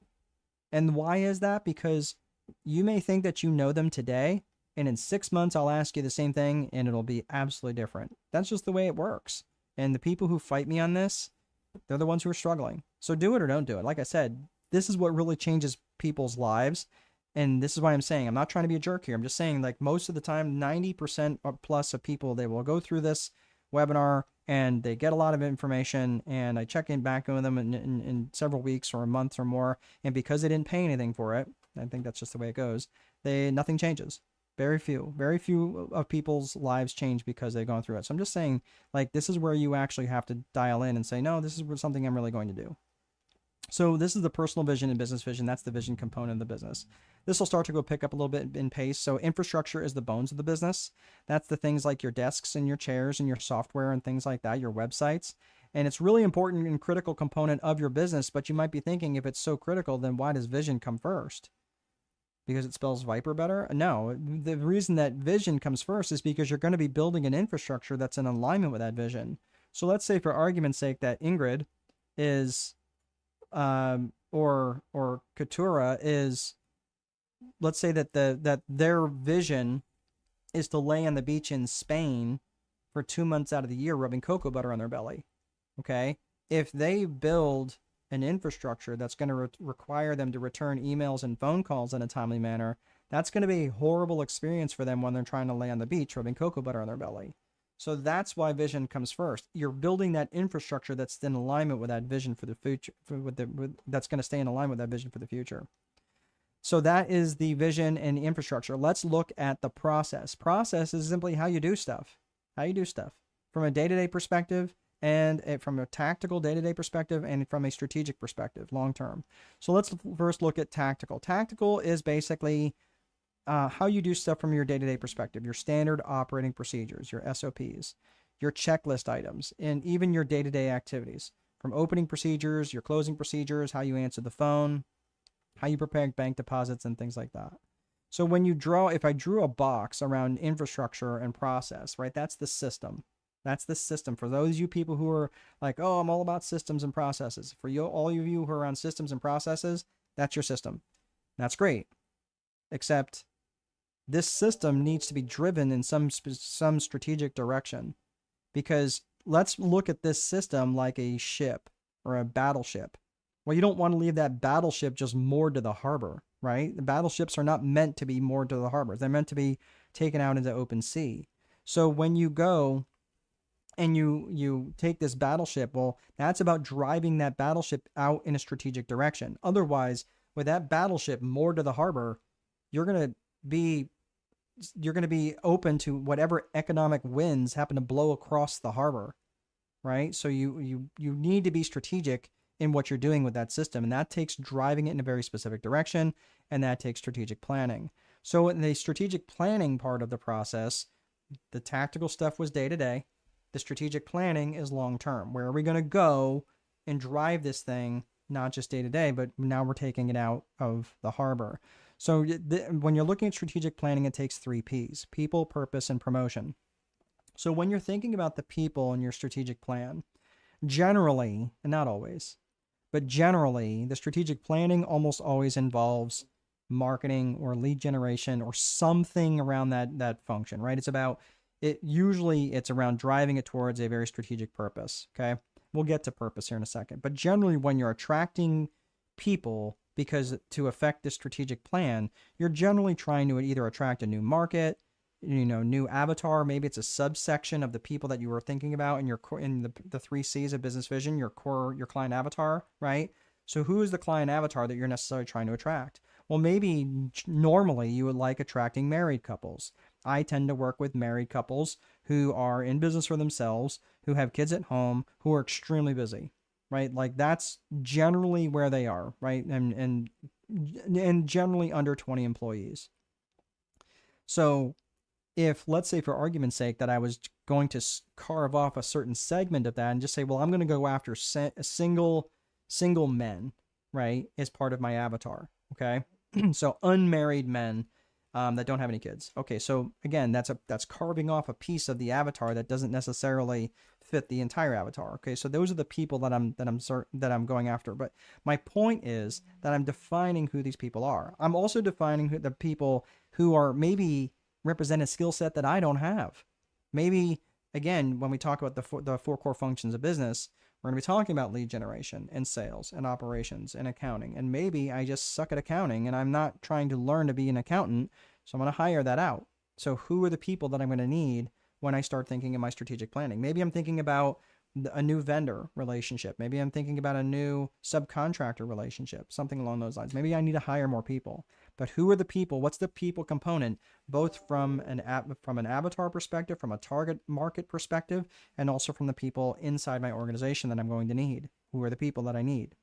Speaker 1: And why is that? Because you may think that you know them today, and in 6 months, I'll ask you the same thing, and it'll be absolutely different. That's just the way it works. And the people who fight me on this, they're the ones who are struggling. So do it or don't do it. Like I said, this is what really changes people's lives. And this is why I'm saying, I'm not trying to be a jerk here. I'm just saying, like, most of the time, 90% or plus of people, they will go through this webinar and they get a lot of information, and I check in back with them in several weeks or a month or more. And because they didn't pay anything for it, I think that's just the way it goes, nothing changes. Very few of people's lives change because they've gone through it. So I'm just saying, like, this is where you actually have to dial in and say, no, this is something I'm really going to do. So this is the personal vision and business vision. That's the vision component of the business. This will start to go pick up a little bit in pace. So infrastructure is the bones of the business. That's the things like your desks and your chairs and your software and things like that, your websites. And it's really important and critical component of your business. But you might be thinking, if it's so critical, then why does vision come first? Because it spells Viper better? No, the reason that vision comes first is because you're going to be building an infrastructure that's in alignment with that vision. So let's say, for argument's sake, that Ingrid is, or Katura is, let's say that their vision is to lay on the beach in Spain for 2 months out of the year, rubbing cocoa butter on their belly. Okay, if they build an infrastructure that's going to require them to return emails and phone calls in a timely manner, that's going to be a horrible experience for them when they're trying to lay on the beach rubbing cocoa butter on their belly. So that's why vision comes first. You're building that infrastructure that's in alignment with that vision for the future, that's going to stay in alignment with that vision for the future. So that is the vision and the infrastructure. Let's look at the process. Process is simply how you do stuff. How you do stuff from a day-to-day perspective, and from a tactical day-to-day perspective, and from a strategic perspective, long-term. So let's first look at tactical. Tactical is basically how you do stuff from your day-to-day perspective, your standard operating procedures, your SOPs, your checklist items, and even your day-to-day activities, from opening procedures, your closing procedures, how you answer the phone, how you prepare bank deposits, and things like that. So when you if I drew a box around infrastructure and process, right, that's the system. That's the system. For those of you people who are like, oh, I'm all about systems and processes. For you, all of you who are on systems and processes, that's your system. That's great. Except this system needs to be driven in some strategic direction. Because let's look at this system like a ship or a battleship. Well, you don't want to leave that battleship just moored to the harbor, right? The battleships are not meant to be moored to the harbor. They're meant to be taken out into open sea. So when you go and you take this battleship, well, that's about driving that battleship out in a strategic direction. Otherwise, with that battleship moored to the harbor, you're going to be open to whatever economic winds happen to blow across the harbor, right? So you need to be strategic in what you're doing with that system, and that takes driving it in a very specific direction, and that takes strategic planning. So in the strategic planning part of the process, the tactical stuff was day to day. The strategic planning is long-term. Where are we going to go and drive this thing, not just day-to-day, but now we're taking it out of the harbor. So when you're looking at strategic planning, it takes 3 Ps: people, purpose, and promotion. So when you're thinking about the people in your strategic plan, generally, and not always, but generally, the strategic planning almost always involves marketing or lead generation or something around that function, right? Usually it's around driving it towards a very strategic purpose. Okay. We'll get to purpose here in a second, but generally when you're attracting people to affect this strategic plan, you're generally trying to either attract a new market, new avatar. Maybe it's a subsection of the people that you were thinking about in the 3 C's of business vision, your client avatar, right? So who is the client avatar that you're necessarily trying to attract? Well, maybe normally you would like attracting married couples. I tend to work with married couples who are in business for themselves, who have kids at home, who are extremely busy, right? Like that's generally where they are, right? And generally under 20 employees. So if, let's say for argument's sake, that I was going to carve off a certain segment of that and just say, well, I'm going to go after single men, right, as part of my avatar. Okay. So unmarried men that don't have any kids. Okay. So again, that's carving off a piece of the avatar that doesn't necessarily fit the entire avatar. Okay. So those are the people that I'm going after. But my point is that I'm defining who these people are. I'm also defining who the people who are maybe represent a skill set that I don't have. Maybe, again, when we talk about the four core functions of business, we're going to be talking about lead generation and sales and operations and accounting. And maybe I just suck at accounting and I'm not trying to learn to be an accountant. So I'm going to hire that out. So who are the people that I'm going to need when I start thinking in my strategic planning? Maybe I'm thinking about a new vendor relationship. Maybe I'm thinking about a new subcontractor relationship, something along those lines. Maybe I need to hire more people. But who are the people? What's the people component, both from an avatar perspective, from a target market perspective, and also from the people inside my organization that I'm going to need? Who are the people that I need?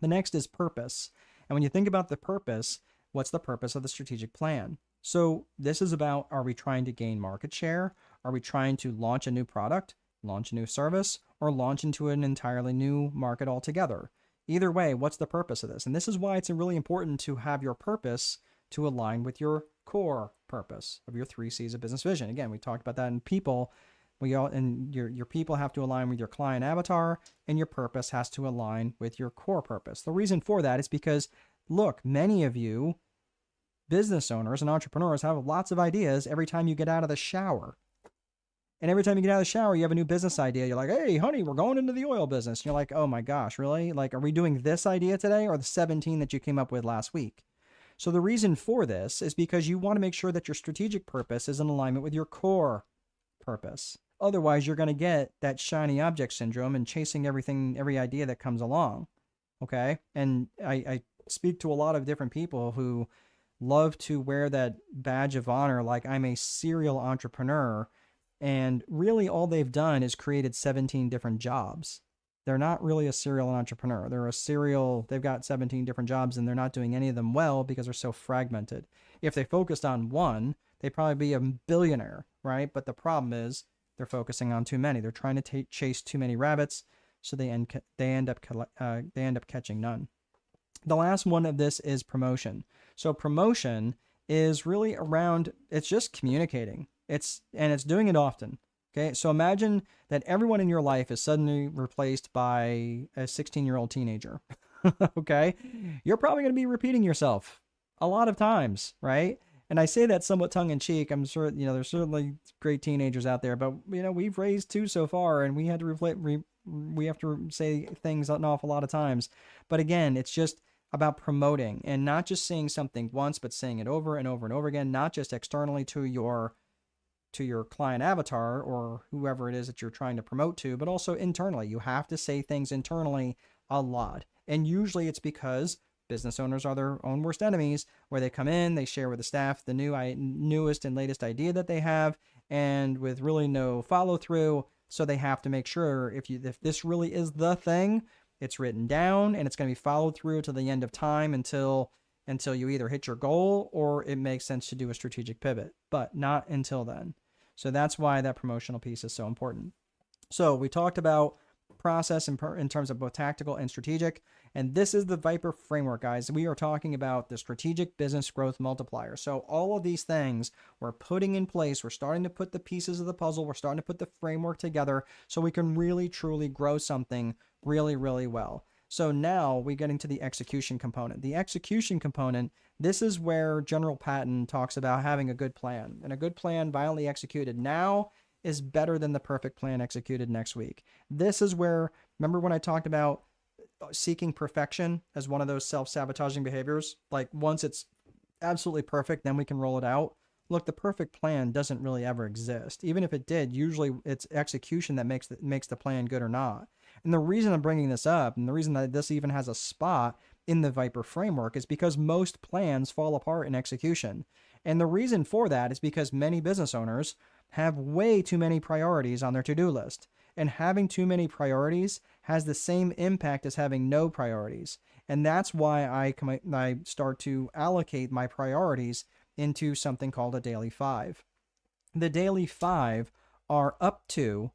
Speaker 1: The next is purpose. And when you think about the purpose, what's the purpose of the strategic plan? So this is about, are we trying to gain market share? Are we trying to launch a new product, launch a new service, or launch into an entirely new market altogether? Either way, what's the purpose of this? And this is why it's really important to have your purpose to align with your core purpose of your 3 C's of business vision. Again, we talked about that in people. Your people have to align with your client avatar, and your purpose has to align with your core purpose. The reason for that is because, look, many of you business owners and entrepreneurs have lots of ideas every time you get out of the shower. And every time you get out of the shower, you have a new business idea. You're like, hey, honey, we're going into the oil business. And you're like, oh my gosh, really? Like, are we doing this idea today or the 17 that you came up with last week? So the reason for this is because you want to make sure that your strategic purpose is in alignment with your core purpose. Otherwise, you're going to get that shiny object syndrome and chasing every idea that comes along. Okay? And I speak to a lot of different people who love to wear that badge of honor, like I'm a serial entrepreneur. And really all they've done is created 17 different jobs. They're not really a serial entrepreneur. They've got 17 different jobs and they're not doing any of them well because they're so fragmented. If they focused on one, they'd probably be a billionaire, right? But the problem is they're focusing on too many. They're trying to chase too many rabbits, so they end up catching none. The last one of this is promotion. So promotion is really around, it's just communicating. It's doing it often. Okay. So imagine that everyone in your life is suddenly replaced by a 16-year-old teenager. Okay. You're probably going to be repeating yourself a lot of times, right? And I say that somewhat tongue in cheek. I'm sure, there's certainly great teenagers out there, but we've raised 2 so far and we had to we have to say things an awful lot of times. But again, it's just about promoting and not just saying something once, but saying it over and over and over again, not just externally to your client avatar or whoever it is that you're trying to promote to, but also internally. You have to say things internally a lot. And usually it's because business owners are their own worst enemies, where they come in, they share with the staff the newest and latest idea that they have, and with really no follow through. So they have to make sure if this really is the thing, it's written down and it's going to be followed through to the end of time until you either hit your goal or it makes sense to do a strategic pivot, but not until then. So that's why that promotional piece is so important. So we talked about process in terms of both tactical and strategic, and this is the Viper framework, guys. We are talking about the strategic business growth multiplier. So all of these things we're putting in place, we're starting to put the pieces of the puzzle, we're starting to put the framework together so we can really truly grow something really, really well. So now we get into the execution component. The execution component, this is where General Patton talks about having a good plan. And a good plan violently executed now is better than the perfect plan executed next week. This is where, remember when I talked about seeking perfection as one of those self-sabotaging behaviors? Like once it's absolutely perfect, then we can roll it out. Look, the perfect plan doesn't really ever exist. Even if it did, usually it's execution that makes the plan good or not. And the reason I'm bringing this up, and the reason that this even has a spot in the Viper framework, is because most plans fall apart in execution. And the reason for that is because many business owners have way too many priorities on their to-do list. And having too many priorities has the same impact as having no priorities. And that's why I start to allocate my priorities into something called a daily 5. The daily 5 are up to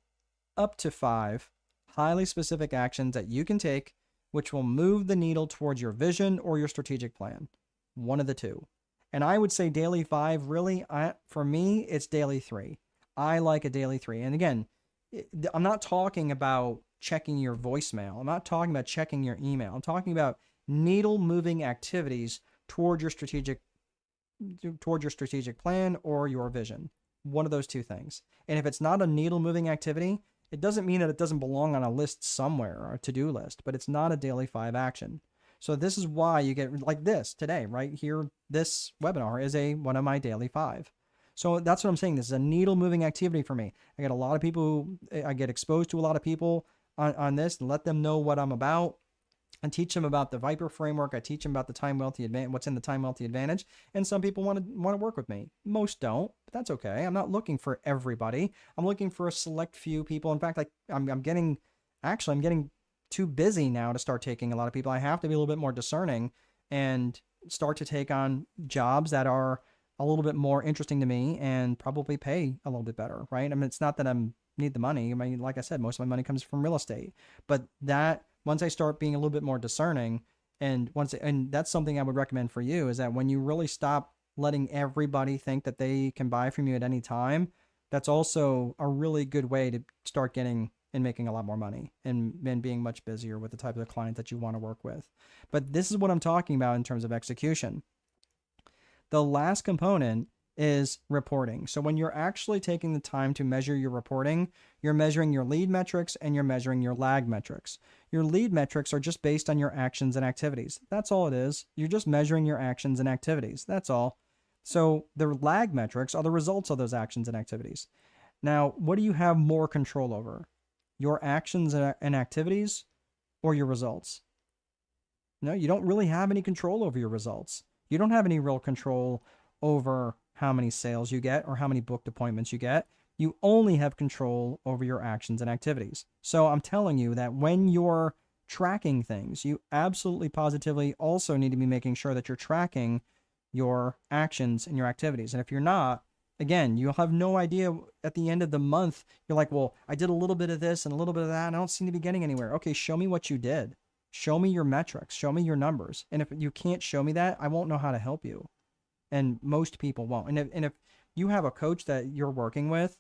Speaker 1: 5 highly specific actions that you can take, which will move the needle towards your vision or your strategic plan. One of the two. And I would say daily 5, really, for me, it's daily 3. I like a daily 3. And again, I'm not talking about checking your voicemail. I'm not talking about checking your email. I'm talking about needle moving activities toward your strategic plan or your vision. One of those two things. And if it's not a needle moving activity, it doesn't mean that it doesn't belong on a list somewhere or a to-do list, but it's not a daily 5 action. So this is why you get like this today, right here. This webinar is one of my daily 5. So that's what I'm saying. This is a needle moving activity for me. I get a lot of people, I get exposed to a lot of people on this and let them know what I'm about and teach them about the Viper framework. I teach them about the time wealthy advantage, what's in the time wealthy advantage. And some people want to work with me. Most don't, but that's okay. I'm not looking for everybody. I'm looking for a select few people. In fact, I'm getting too busy now to start taking a lot of people. I have to be a little bit more discerning and start to take on jobs that are a little bit more interesting to me and probably pay a little bit better, right? I mean, it's not that I need the money. I mean, like I said, most of my money comes from real estate, but once I start being a little bit more discerning and that's something I would recommend for you, is that when you really stop letting everybody think that they can buy from you at any time, that's also a really good way to start getting and making a lot more money and being much busier with the type of client that you want to work with. But this is what I'm talking about in terms of execution. The last component is reporting. So when you're actually taking the time to measure your reporting, you're measuring your lead metrics and you're measuring your lag metrics. Your lead metrics are just based on your actions and activities. That's all it is. You're just measuring your actions and activities. That's all. So the lag metrics are the results of those actions and activities. Now, what do you have more control over? Your actions and activities or your results? No, you don't really have any control over your results. You don't have any real control over how many sales you get or how many booked appointments you get. You only have control over your actions and activities. So I'm telling you that when you're tracking things, you absolutely positively also need to be making sure that you're tracking your actions and your activities. And if you're not, again, you'll have no idea at the end of the month. You're like, well, I did a little bit of this and a little bit of that, and I don't seem to be getting anywhere. Okay, show me what you did. Show me your metrics. Show me your numbers. And if you can't show me that, I won't know how to help you. And most people won't. And if you have a coach that you're working with,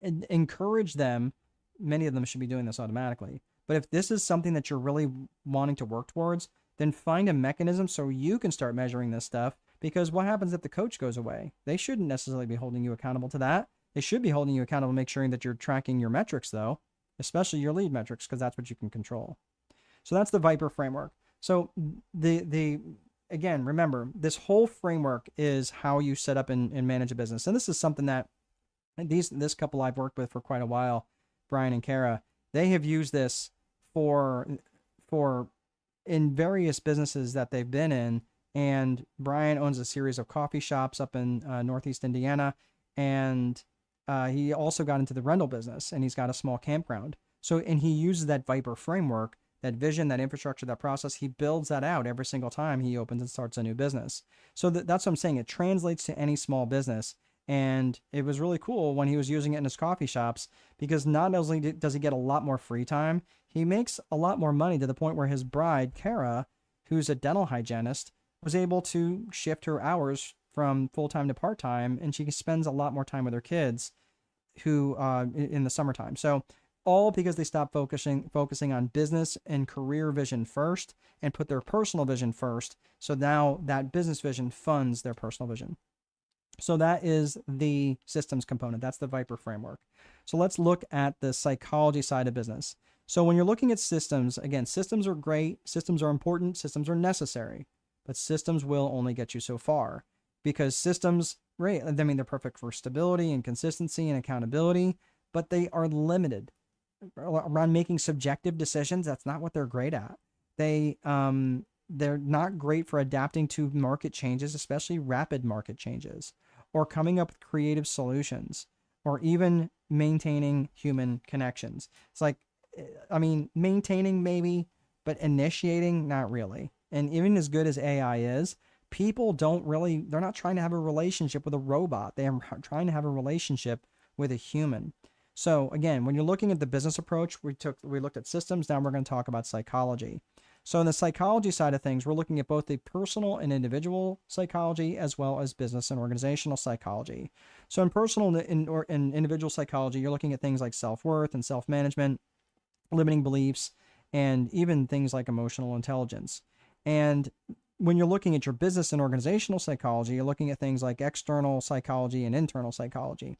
Speaker 1: encourage them. Many of them should be doing this automatically. But if this is something that you're really wanting to work towards, then find a mechanism so you can start measuring this stuff. Because what happens if the coach goes away? They shouldn't necessarily be holding you accountable to that. They should be holding you accountable, make sure that you're tracking your metrics, though, especially your lead metrics, because that's what you can control. So that's the Viper framework. So again, remember, this whole framework is how you set up and manage a business. And this is something that this couple I've worked with for quite a while, Brian and Kara, they have used this for in various businesses that they've been in. And Brian owns a series of coffee shops up in Northeast Indiana. And he also got into the rental business, and he's got a small campground. And he uses that Viper framework, that vision, that infrastructure, that process. He builds that out every single time he opens and starts a new business. So that's what I'm saying. It translates to any small business. And it was really cool when he was using it in his coffee shops, because not only does he get a lot more free time, he makes a lot more money, to the point where his bride, Kara, who's a dental hygienist, was able to shift her hours from full-time to part-time, and she spends a lot more time with her kids who in the summertime. So all because they stopped focusing on business and career vision first and put their personal vision first. So now that business vision funds their personal vision. So that is the systems component. That's the Viper framework. So let's look at the psychology side of business. So when you're looking at systems, again, systems are great, systems are important, systems are necessary, but systems will only get you so far, because systems, right, I mean, they're perfect for stability and consistency and accountability, but they are limited around making subjective decisions. That's not what they're great at. They're not great for adapting to market changes, especially rapid market changes, or coming up with creative solutions, or even maintaining human connections. It's like, I mean, maintaining maybe, but initiating, not really. And even as good as AI is, people they're not trying to have a relationship with a robot. They are trying to have a relationship with a human. So again, when you're looking at the business approach, we looked at systems. Now we're going to talk about psychology. So in the psychology side of things, we're looking at both the personal and individual psychology as well as business and organizational psychology. So in personal and individual psychology, you're looking at things like self-worth and self-management, limiting beliefs, and even things like emotional intelligence. And when you're looking at your business and organizational psychology, you're looking at things like external psychology and internal psychology.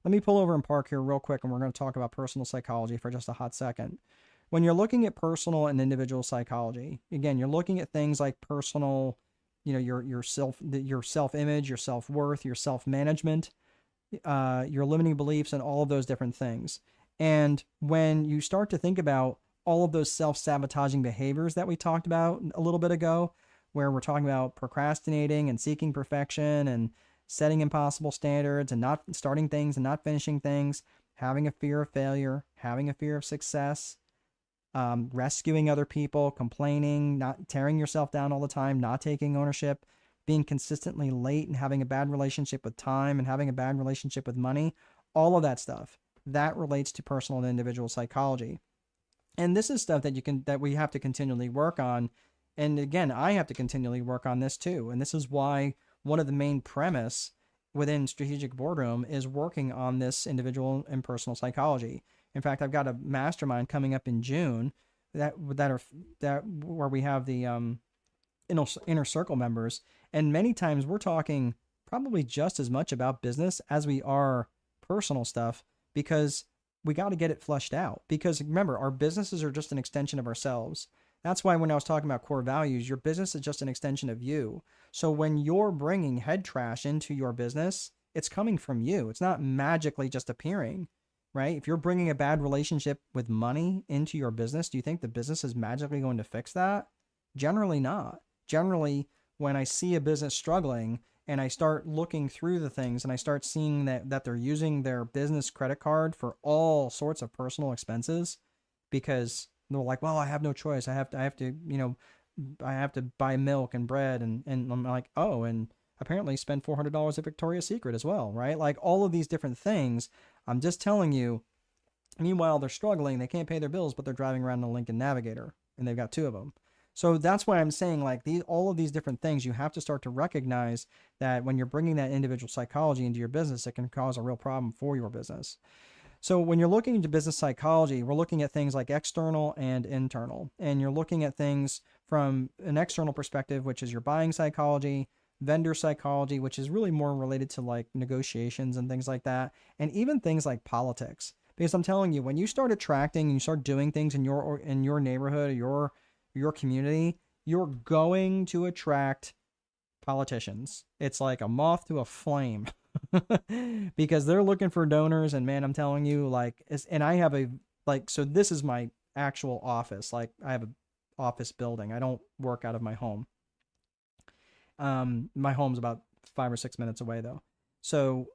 Speaker 1: Let me pull over and park here real quick, and we're going to talk about personal psychology for just a hot second. When you're looking at personal and individual psychology, again, you're looking at things like personal, your self-image, your self-worth, your self-management, your limiting beliefs, and all of those different things. And when you start to think about all of those self-sabotaging behaviors that we talked about a little bit ago, where we're talking about procrastinating and seeking perfection and setting impossible standards and not starting things and not finishing things, having a fear of failure, having a fear of success, rescuing other people, complaining, not tearing yourself down all the time, not taking ownership, being consistently late and having a bad relationship with time and having a bad relationship with money, all of that stuff, that relates to personal and individual psychology. And this is stuff that we have to continually work on. And again, I have to continually work on this too. And this is why one of the main premise within Strategic Boardroom is working on this individual and personal psychology. In fact, I've got a mastermind coming up in June where we have the inner circle members, and many times we're talking probably just as much about business as we are personal stuff, because we got to get it flushed out. Because remember, our businesses are just an extension of ourselves. That's why when I was talking about core values, your business is just an extension of you. So when you're bringing head trash into your business, it's coming from you. It's not magically just appearing, right? If you're bringing a bad relationship with money into your business, do you think the business is magically going to fix that? Generally not. Generally, when I see a business struggling and I start looking through the things and I start seeing that they're using their business credit card for all sorts of personal expenses, because they're like, well, I have no choice. I have to buy milk and bread, and I'm like, oh, and apparently spend $400 at Victoria's Secret as well, right? Like all of these different things. I'm just telling you, meanwhile, they're struggling. They can't pay their bills, but they're driving around in a Lincoln Navigator, and they've got two of them. So that's why I'm saying, like, all of these different things, you have to start to recognize that when you're bringing that individual psychology into your business, it can cause a real problem for your business. So when you're looking into business psychology, we're looking at things like external and internal. And you're looking at things from an external perspective, which is your buying psychology, vendor psychology, which is really more related to like negotiations and things like that, and even things like politics. Because I'm telling you, when you start attracting and you start doing things in your neighborhood or your community, you're going to attract politicians. It's like a moth to a flame. Because they're looking for donors, and man, I'm telling you, and I have so this is my actual office. Like, I have an office building. I don't work out of my home. My home's about 5 or 6 minutes away though. So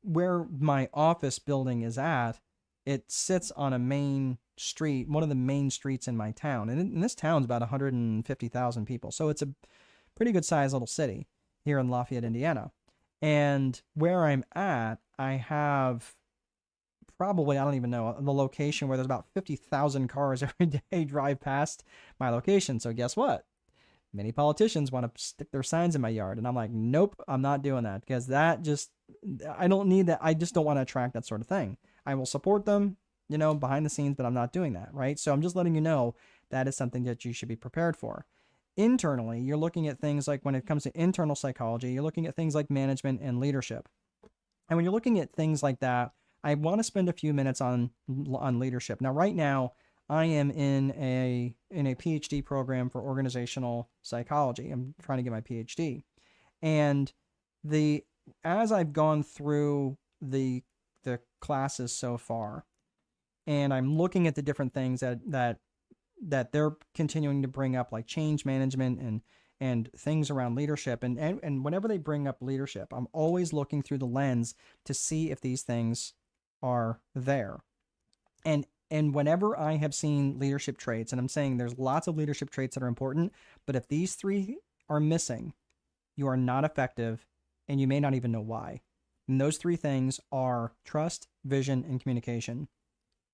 Speaker 1: where my office building is at, it sits on a main street, one of the main streets in my town. And this town's about 150,000 people. So it's a pretty good sized little city here in Lafayette, Indiana. And where I'm at, I have probably, I don't even know, the location where there's about 50,000 cars every day drive past my location. So guess what? Many politicians want to stick their signs in my yard. And I'm like, nope, I'm not doing that, because I don't need that. I just don't want to attract that sort of thing. I will support them, behind the scenes, but I'm not doing that, right? So I'm just letting you know that is something that you should be prepared for. Internally, you're looking at things like, when it comes to internal psychology, you're looking at things like management and leadership. And when you're looking at things like that, I want to spend a few minutes on leadership. Now, right now, I am in a PhD program for organizational psychology. I'm trying to get my PhD. And as I've gone through the classes so far, and I'm looking at the different things that they're continuing to bring up, like change management and things around leadership. And whenever they bring up leadership, I'm always looking through the lens to see if these things are there. And whenever I have seen leadership traits, and I'm saying there's lots of leadership traits that are important, but if these three are missing, you are not effective, and you may not even know why. And those three things are trust, vision, and communication.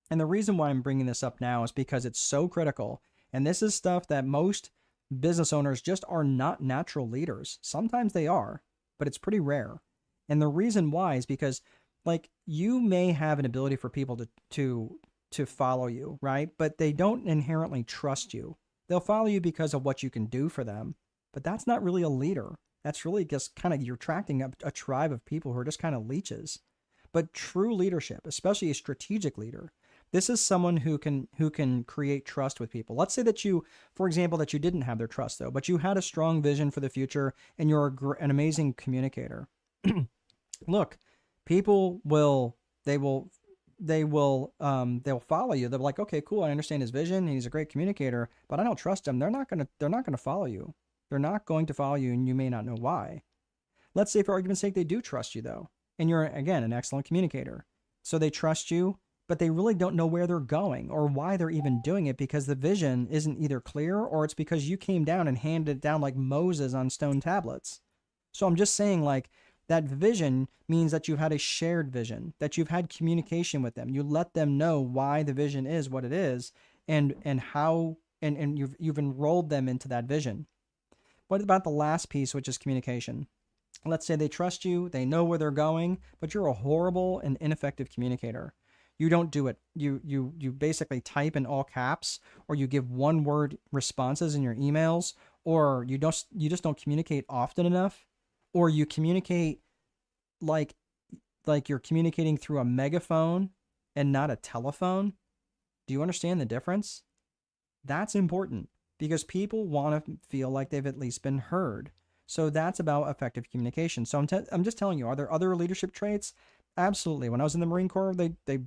Speaker 1: And the reason why I'm bringing this up now is because it's so critical. And this is stuff that most business owners just are not natural leaders. Sometimes they are, but it's pretty rare. And the reason why is because, like, you may have an ability for people to follow you, right? But they don't inherently trust you. They'll follow you because of what you can do for them. But that's not really a leader. That's really just kind of, you're attracting a tribe of people who are just kind of leeches. But true leadership, especially a strategic leader, this is someone who can create trust with people. Let's say that you, for example, that you didn't have their trust though, but you had a strong vision for the future and you're an amazing communicator. Look, people they'll follow you. They're like, okay, cool, I understand his vision, and he's a great communicator, but I don't trust him. They're not gonna follow you. They're not going to follow you, and you may not know why. Let's say, for argument's sake, they do trust you though, and you're, again, an excellent communicator. So they trust you, but they really don't know where they're going or why they're even doing it, because the vision isn't either clear, or it's because you came down and handed it down like Moses on stone tablets. So I'm just saying, like, that vision means that you've had a shared vision, that you've had communication with them. You let them know why the vision is what it is, and how, and you've enrolled them into that vision. What about the last piece, which is communication? Let's say they trust you, they know where they're going, but you're a horrible and ineffective communicator. You don't do it. You basically type in all caps, or you give one word responses in your emails, or you just don't communicate often enough, or you communicate like you're communicating through a megaphone and not a telephone. Do you understand the difference? That's important, because people want to feel like they've at least been heard. So that's about effective communication. So I'm just telling you, are there other leadership traits? Absolutely. When I was in the Marine Corps, they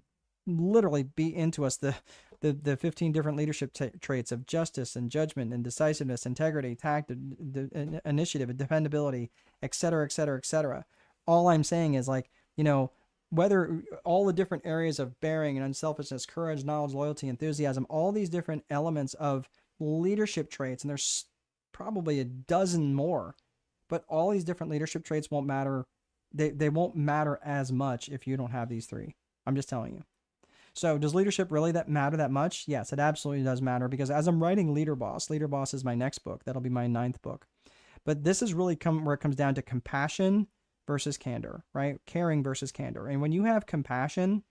Speaker 1: literally beat into us the 15 different leadership traits of justice and judgment and decisiveness, integrity, tact, initiative, and dependability, et cetera, et cetera, et cetera. All I'm saying is, like, whether all the different areas of bearing and unselfishness, courage, knowledge, loyalty, enthusiasm, all these different elements of leadership traits, and there's probably a dozen more, but all these different leadership traits won't matter. They won't matter as much if you don't have these three. I'm just telling you. So does leadership really matter that much? Yes, it absolutely does matter, because as I'm writing Leader Boss is my next book. That'll be my 9th book. But this is really where it comes down to compassion versus candor, right? Caring versus candor. And when you have compassion,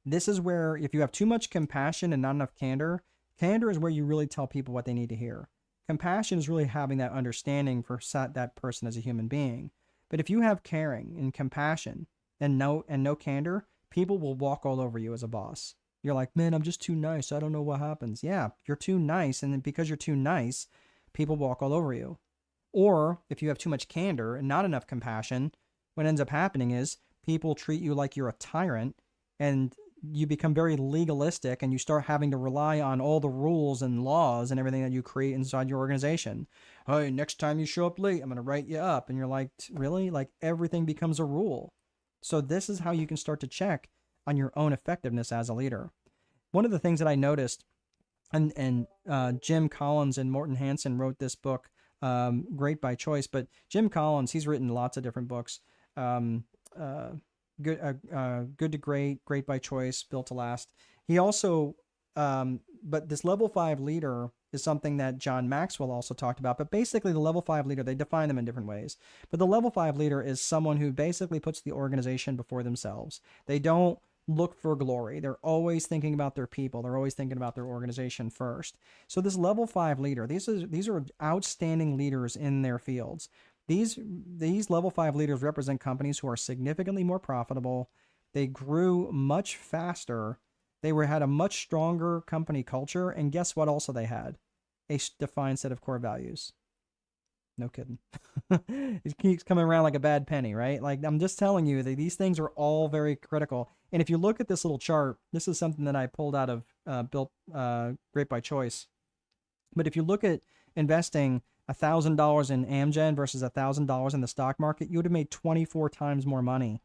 Speaker 1: this is where, if you have too much compassion and not enough candor, candor is where you really tell people what they need to hear. Compassion is really having that understanding for that person as a human being. But if you have caring and compassion and no candor, people will walk all over you as a boss. You're like, man, I'm just too nice. I don't know what happens. Yeah, you're too nice. And then because you're too nice, people walk all over you. Or if you have too much candor and not enough compassion, what ends up happening is people treat you like you're a tyrant, and you become very legalistic, and you start having to rely on all the rules and laws and everything that you create inside your organization. Hey, next time you show up late, I'm going to write you up. And you're like, really? Like, everything becomes a rule. So this is how you can start to check on your own effectiveness as a leader. One of the things that I noticed, and Jim Collins and Morton Hansen wrote this book, Great by Choice, but Jim Collins, he's written lots of different books. Good to Great, Great by Choice, Built to Last. He also, but this level 5 leader is something that John Maxwell also talked about. But basically, the level 5 leader, they define them in different ways. But the level 5 leader is someone who basically puts the organization before themselves. They don't look for glory. They're always thinking about their people. They're always thinking about their organization first. So this level 5 leader, these are outstanding leaders in their fields. These level 5 leaders represent companies who are significantly more profitable. They grew much faster. They had a much stronger company culture. And guess what also they had? A defined set of core values. No kidding. It keeps coming around like a bad penny, right? Like, I'm just telling you that these things are all very critical. And if you look at this little chart, this is something that I pulled out of Great by Choice. But if you look at investing $1,000 in Amgen versus $1,000 in the stock market, you would have made 24 times more money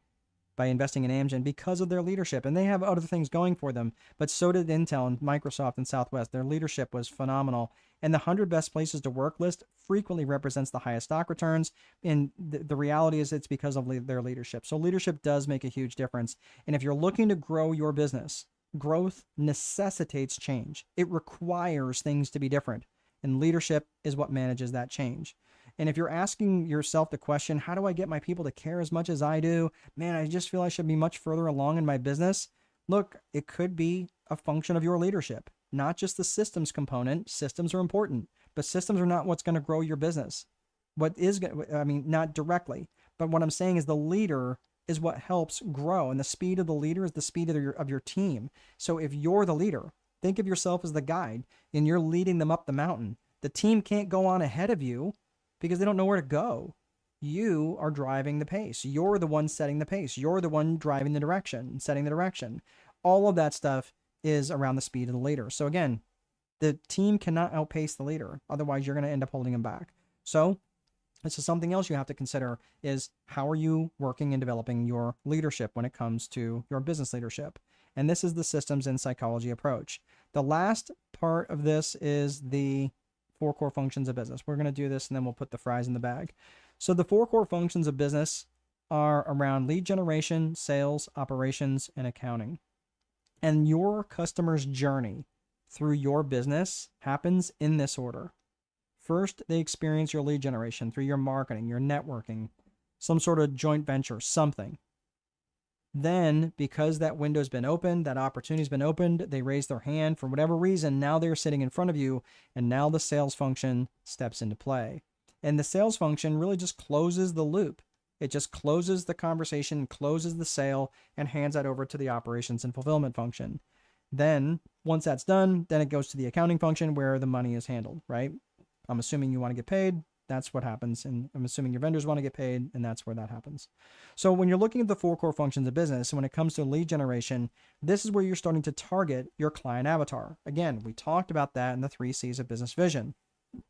Speaker 1: by investing in Amgen because of their leadership. And they have other things going for them, but so did Intel and Microsoft and Southwest. Their leadership was phenomenal. And the 100 best places to work list frequently represents the highest stock returns. And the reality is it's because of their leadership. So leadership does make a huge difference. And if you're looking to grow your business, growth necessitates change. It requires things to be different. And leadership is what manages that change. And if you're asking yourself the question, how do I get my people to care as much as I do? Man, I just feel I should be much further along in my business. Look, it could be a function of your leadership, not just the systems component. Systems are important, but systems are not what's going to grow your business. Not directly, but what I'm saying is the leader is what helps grow, and the speed of the leader is the speed of your team. So if you're the leader, think of yourself as the guide and you're leading them up the mountain. The team can't go on ahead of you because they don't know where to go. You are driving the pace. You're the one setting the pace. You're the one driving the direction, setting the direction. All of that stuff is around the speed of the leader. So again, the team cannot outpace the leader. Otherwise, you're going to end up holding them back. So this is something else you have to consider is how are you working and developing your leadership when it comes to your business leadership? And this is the systems and psychology approach. The last part of this is the 4 core functions of business. We're going to do this and then we'll put the fries in the bag. So the 4 core functions of business are around lead generation, sales, operations, and accounting. And your customer's journey through your business happens in this order. First, they experience your lead generation through your marketing, your networking, some sort of joint venture, something. Then, because that window's been opened, that opportunity's been opened, they raise their hand for whatever reason. Now they're sitting in front of you, and now the sales function steps into play. And the sales function really just closes the loop. It just closes the conversation, closes the sale, and hands that over to the operations and fulfillment function. Then, once that's done, then it goes to the accounting function where the money is handled, right? I'm assuming you want to get paid. That's what happens. And I'm assuming your vendors want to get paid, and that's where that happens. So when you're looking at the 4 core functions of business, when it comes to lead generation, this is where you're starting to target your client avatar. Again, we talked about that in the 3 C's of business vision.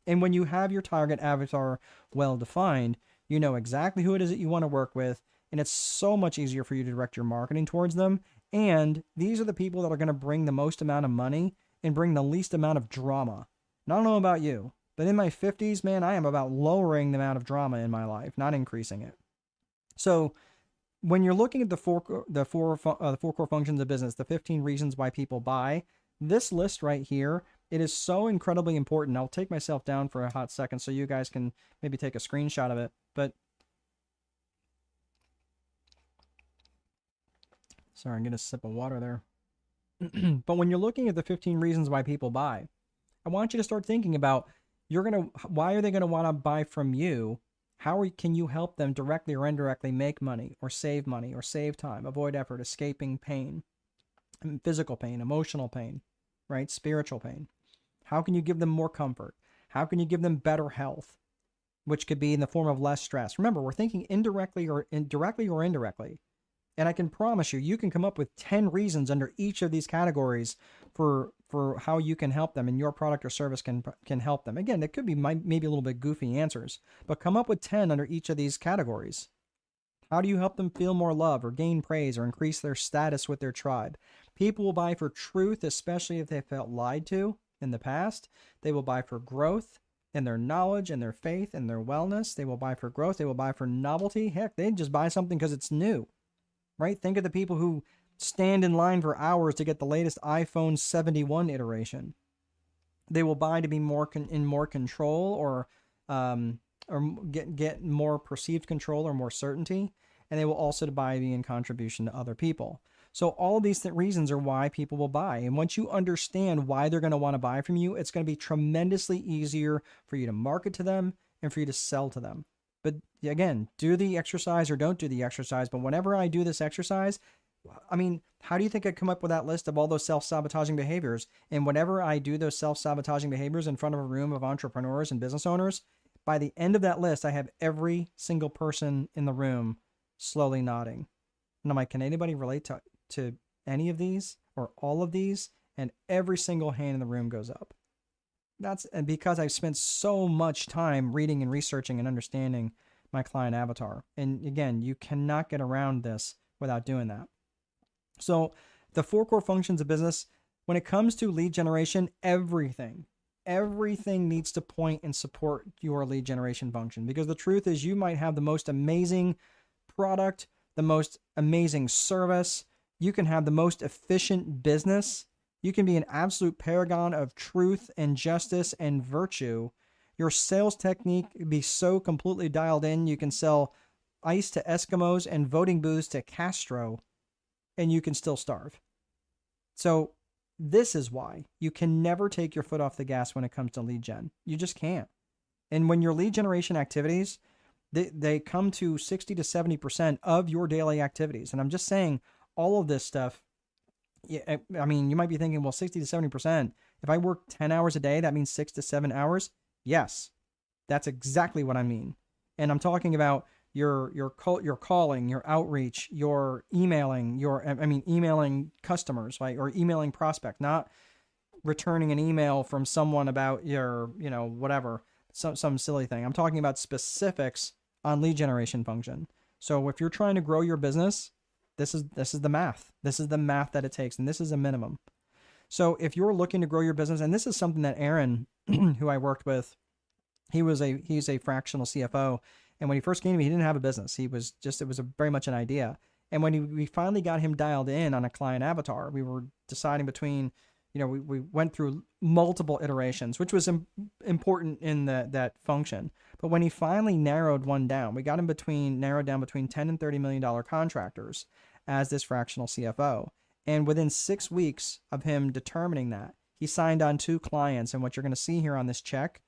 Speaker 1: And when you have your target avatar well defined, you know exactly who it is that you want to work with, and it's so much easier for you to direct your marketing towards them. And these are the people that are going to bring the most amount of money and bring the least amount of drama. And I don't know about you, but in my 50s, man, I am about lowering the amount of drama in my life, not increasing it. So when you're looking at the four core functions of business, the 15 reasons why people buy, this list right here, it is so incredibly important. I'll take myself down for a hot second so you guys can maybe take a screenshot of it. But sorry, I'm getting a sip of water there. But when you're looking at the 15 reasons why people buy, I want you to start thinking about why are they going to want to buy from you? Can you help them directly or indirectly make money or save time, avoid effort, escaping pain, physical pain, emotional pain, right? Spiritual pain. How can you give them more comfort? How can you give them better health, which could be in the form of less stress? Remember, we're thinking directly or indirectly. And I can promise you, you can come up with 10 reasons under each of these categories for how you can help them and your product or service can help them. Again, it could be maybe a little bit goofy answers, but come up with 10 under each of these categories. How do you help them feel more love or gain praise or increase their status with their tribe? People will buy for truth, especially if they felt lied to in the past. They will buy for growth in their knowledge and their faith and their wellness. They will buy for growth. They will buy for novelty. Heck, they just buy something because it's new. Right? Think of the people who stand in line for hours to get the latest iPhone 71 iteration. They will buy to be in more control or get more perceived control or more certainty. And they will also buy in contribution to other people. So all of these reasons are why people will buy. And once you understand why they're going to want to buy from you, it's going to be tremendously easier for you to market to them and for you to sell to them. But again, do the exercise or don't do the exercise. But whenever I do this exercise, I mean, how do you think I come up with that list of all those self-sabotaging behaviors? And whenever I do those self-sabotaging behaviors in front of a room of entrepreneurs and business owners, by the end of that list, I have every single person in the room slowly nodding. And I'm like, can anybody relate to any of these or all of these? And every single hand in the room goes up. And because I've spent so much time reading and researching and understanding my client avatar. And again, you cannot get around this without doing that. So the 4 core functions of business, when it comes to lead generation, everything needs to point and support your lead generation function. Because the truth is, you might have the most amazing product, the most amazing service. You can have the most efficient business. You can be an absolute paragon of truth and justice and virtue. Your sales technique be so completely dialed in, you can sell ice to Eskimos and voting booths to Castro, and you can still starve. So this is why you can never take your foot off the gas when it comes to lead gen. You just can't. And when your lead generation activities, they come to 60 to 70% of your daily activities. And I'm just saying all of this stuff. Yeah, I mean, you might be thinking, well, 60 to 70%. If I work 10 hours a day, that means 6 to 7 hours. Yes, that's exactly what I mean. And I'm talking about your calling, your outreach, your emailing, emailing customers, right? Or emailing prospect, not returning an email from someone about your, whatever, some silly thing. I'm talking about specifics on lead generation function. So if you're trying to grow your business, this is the math. This is the math that it takes, and this is a minimum. So if you're looking to grow your business, and this is something that Aaron, who I worked with, he's a fractional CFO. And when he first came to me, he didn't have a business. It was very much an idea. And when we finally got him dialed in on a client avatar, we were deciding between, we went through multiple iterations, which was important in that function. But when he finally narrowed one down, we got him narrowed down between $10 and $30 million contractors as this fractional CFO. And within 6 weeks of him determining that, he signed on 2 clients. And what you're going to see here on this check,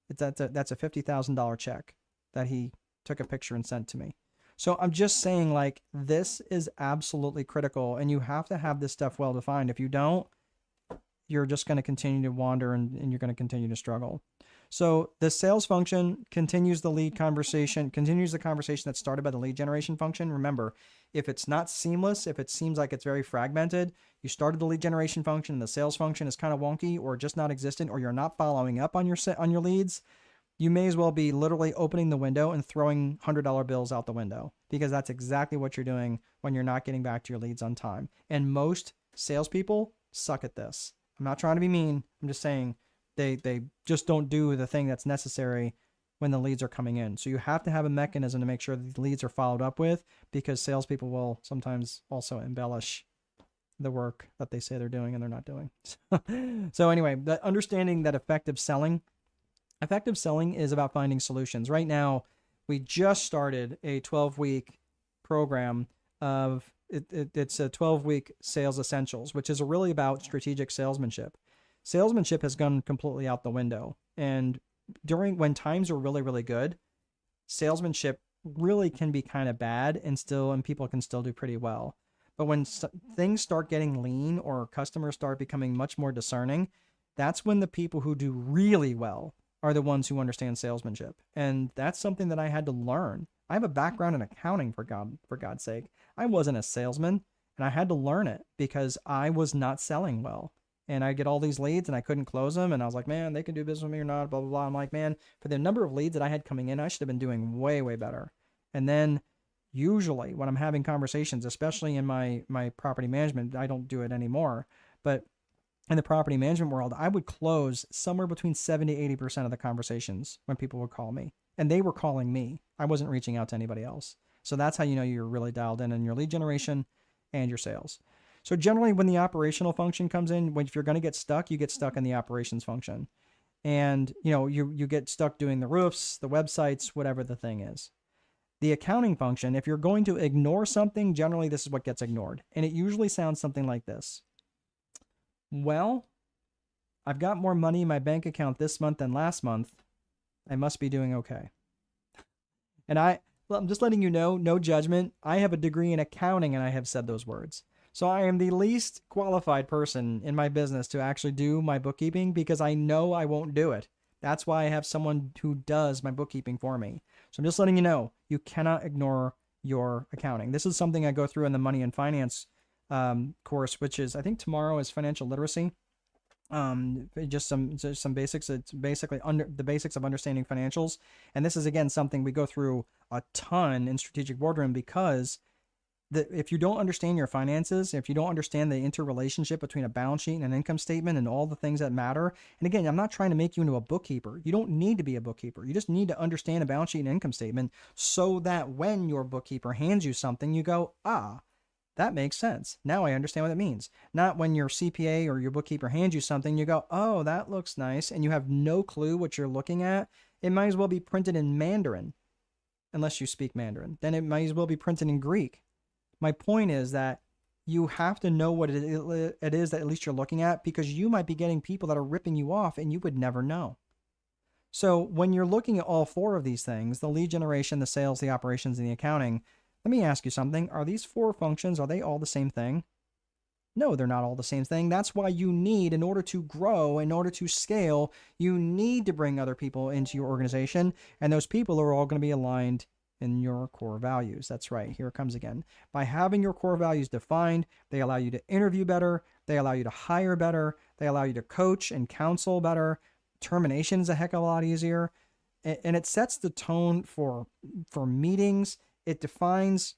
Speaker 1: that's a $50,000 check that he took a picture and sent to me. So I'm just saying, like, this is absolutely critical, and you have to have this stuff well defined. If you don't, you're just going to continue to wander and you're going to continue to struggle. So the sales function continues the conversation that started by the lead generation function. Remember, if it's not seamless, if it seems like it's very fragmented, you started the lead generation function and the sales function is kind of wonky or just not existent, or you're not following up on your leads, you may as well be literally opening the window and throwing $100 bills out the window, because that's exactly what you're doing when you're not getting back to your leads on time. And most salespeople suck at this. I'm not trying to be mean. I'm just saying they just don't do the thing that's necessary when the leads are coming in. So you have to have a mechanism to make sure that the leads are followed up with, because salespeople will sometimes also embellish the work that they say they're doing and they're not doing. So anyway, understanding that effective selling is about finding solutions. Right now, we just started a 12-week program of it's a 12-week sales essentials, which is really about strategic salesmanship. Salesmanship has gone completely out the window. And when times are really, really good, salesmanship really can be kind of bad and people can still do pretty well. But when things start getting lean or customers start becoming much more discerning, that's when the people who do really well are the ones who understand salesmanship. And that's something that I had to learn. I have a background in accounting, for God's sake. I wasn't a salesman, and I had to learn it because I was not selling well. And I get all these leads and I couldn't close them. And I was like, man, they can do business with me or not, blah, blah, blah. I'm like, man, for the number of leads that I had coming in, I should have been doing way, way better. And then usually when I'm having conversations, especially in my property management, I don't do it anymore, but in the property management world, I would close somewhere between 70 to 80% of the conversations when people would call me, and they were calling me. I wasn't reaching out to anybody else. So that's how you know you're really dialed in your lead generation and your sales. So generally when the operational function comes in, if you're going to get stuck, you get stuck in the operations function. And you get stuck doing the roofs, the websites, whatever the thing is. The accounting function, if you're going to ignore something, generally this is what gets ignored. And it usually sounds something like this. Well, I've got more money in my bank account this month than last month. I must be doing okay. And I'm just letting you know, no judgment. I have a degree in accounting and I have said those words. So I am the least qualified person in my business to actually do my bookkeeping because I know I won't do it. That's why I have someone who does my bookkeeping for me. So I'm just letting you know, you cannot ignore your accounting. This is something I go through in the money and finance course, which is, I think tomorrow is financial literacy. Just some basics. It's basically the basics of understanding financials. And this is, again, something we go through a ton in Strategic Boardroom because if you don't understand your finances, if you don't understand the interrelationship between a balance sheet and an income statement and all the things that matter, and again, I'm not trying to make you into a bookkeeper. You don't need to be a bookkeeper. You just need to understand a balance sheet and income statement so that when your bookkeeper hands you something, you go, ah, that makes sense. Now I understand what it means. Not when your CPA or your bookkeeper hands you something, you go, oh, that looks nice, and you have no clue what you're looking at. It might as well be printed in Mandarin, unless you speak Mandarin. Then it might as well be printed in Greek. My point is that you have to know what it is that at least you're looking at, because you might be getting people that are ripping you off and you would never know. So when you're looking at all four of these things, the lead generation, the sales, the operations, and the accounting, let me ask you something. Are these four functions, are they all the same thing? No, they're not all the same thing. That's why you need, in order to grow, in order to scale, you need to bring other people into your organization. And those people are all going to be aligned in your core values. That's right. Here it comes again. By having your core values defined, they allow you to interview better. They allow you to hire better. They allow you to coach and counsel better. Termination is a heck of a lot easier. And it sets the tone for meetings. It defines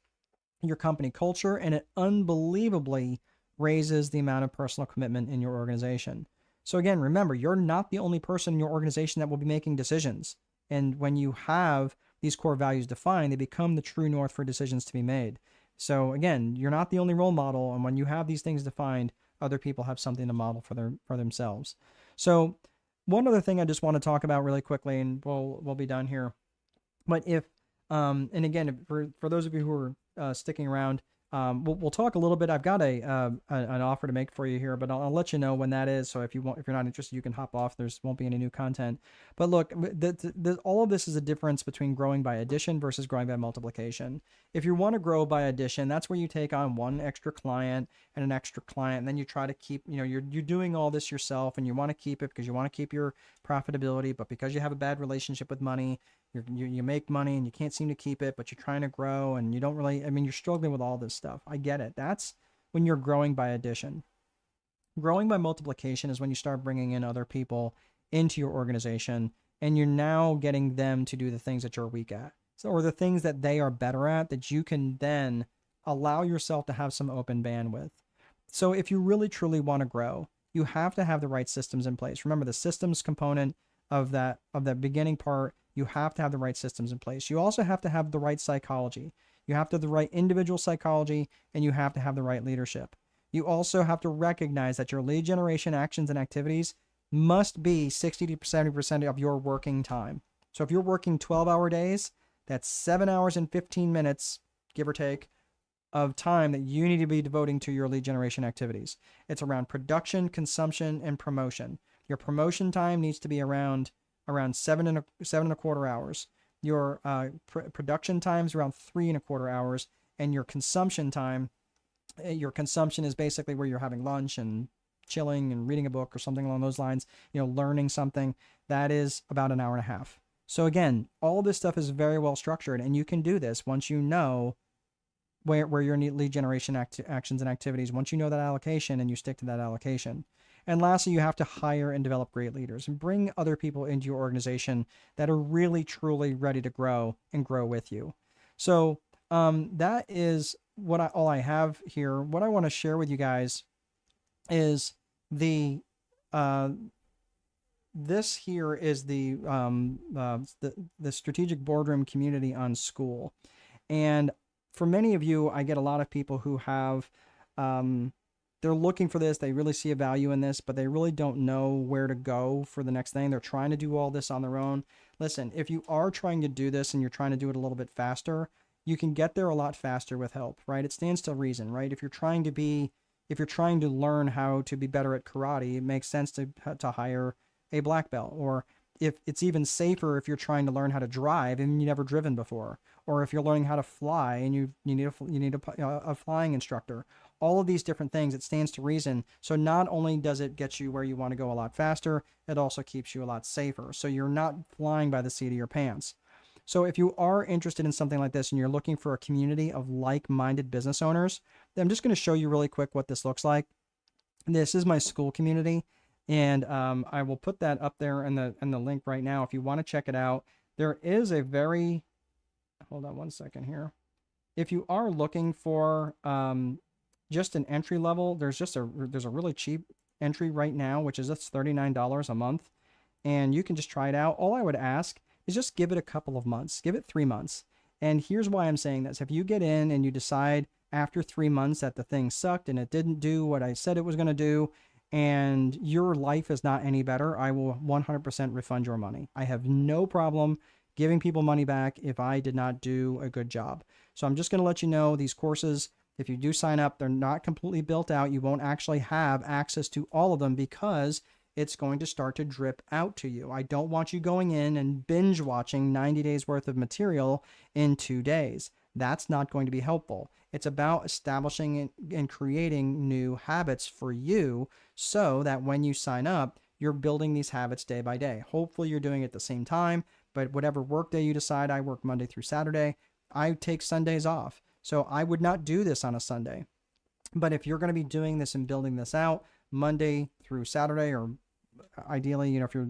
Speaker 1: your company culture, and it unbelievably raises the amount of personal commitment in your organization. So again, remember, you're not the only person in your organization that will be making decisions. And when you have these core values defined, they become the true north for decisions to be made. So again, you're not the only role model. And when you have these things defined, other people have something to model for themselves. So one other thing I just want to talk about really quickly, and we'll be done here. But if, and again, for those of you who are sticking around, we'll talk a little bit. I've got an offer to make for you here, but I'll let you know when that is. So if you're not interested, you can hop off. Won't be any new content. But look, all of this is a difference between growing by addition versus growing by multiplication. If you want to grow by addition, that's where you take on one extra client and an extra client, and then you try to keep, you're doing all this yourself, and you want to keep it because you want to keep your profitability, but because you have a bad relationship with money, you make money and you can't seem to keep it, but you're trying to grow and you don't really, you're struggling with all this stuff. I get it. That's when you're growing by addition. Growing by multiplication is when you start bringing in other people into your organization, and you're now getting them to do the things that you're weak at. So, or the things that they are better at, that you can then allow yourself to have some open bandwidth. So if you really truly want to grow, you have to have the right systems in place. Remember, the systems component of that beginning part, you have to have the right systems in place. You also have to have the right psychology. You have to have the right individual psychology, and you have to have the right leadership. You also have to recognize that your lead generation actions and activities must be 60 to 70% of your working time. So if you're working 12-hour days, that's 7 hours and 15 minutes, give or take, of time that you need to be devoting to your lead generation activities. It's around production, consumption, and promotion. Your promotion time needs to be around 7.25 hours. Your production time is around 3.25 hours, and your consumption time, your consumption is basically where you're having lunch and chilling and reading a book or something along those lines, learning something. That is about an hour and a half. So again, all this stuff is very well structured, and you can do this once you know where your lead generation actions and activities, once you know that allocation and you stick to that allocation. And lastly, you have to hire and develop great leaders and bring other people into your organization that are really, truly ready to grow and grow with you. So that is all I have here. What I want to share with you guys is this here is the strategic boardroom community on school. And for many of you, I get a lot of people who have, they're looking for this. They really see a value in this, but they really don't know where to go for the next thing. They're trying to do all this on their own. Listen, if you are trying to do this and you're trying to do it a little bit faster, you can get there a lot faster with help, right? It stands to reason, right? If you're trying to learn how to be better at karate, it makes sense to hire a black belt. Or if it's even safer if you're trying to learn how to drive and you've never driven before, or if you're learning how to fly and you need a flying instructor. All of these different things, it stands to reason. So not only does it get you where you want to go a lot faster, it also keeps you a lot safer. So you're not flying by the seat of your pants. So if you are interested in something like this and you're looking for a community of like-minded business owners, then I'm just going to show you really quick what this looks like. This is my school community, and I will put that up there in the link right now if you want to check it out. There is a very, hold on one second here. if you are looking for just an entry level, there's a really cheap entry right now, which is just $39 a month, and you can just try it out. All I would ask is just give it a couple of months, give it 3 months. And here's why I'm saying this. If you get in and you decide after 3 months that the thing sucked and it didn't do what I said it was going to do, and your life is not any better, I will 100% refund your money. I have no problem giving people money back if I did not do a good job. So I'm just going to let you know these courses, if you do sign up, they're not completely built out. You won't actually have access to all of them because it's going to start to drip out to you. I don't want you going in and binge watching 90 days worth of material in 2 days. That's not going to be helpful. It's about establishing and creating new habits for you so that when you sign up, you're building these habits day by day. Hopefully you're doing it at the same time, but whatever work day you decide, I work Monday through Saturday. I take Sundays off. So I would not do this on a Sunday. But if you're going to be doing this and building this out Monday through Saturday, or ideally, if you're,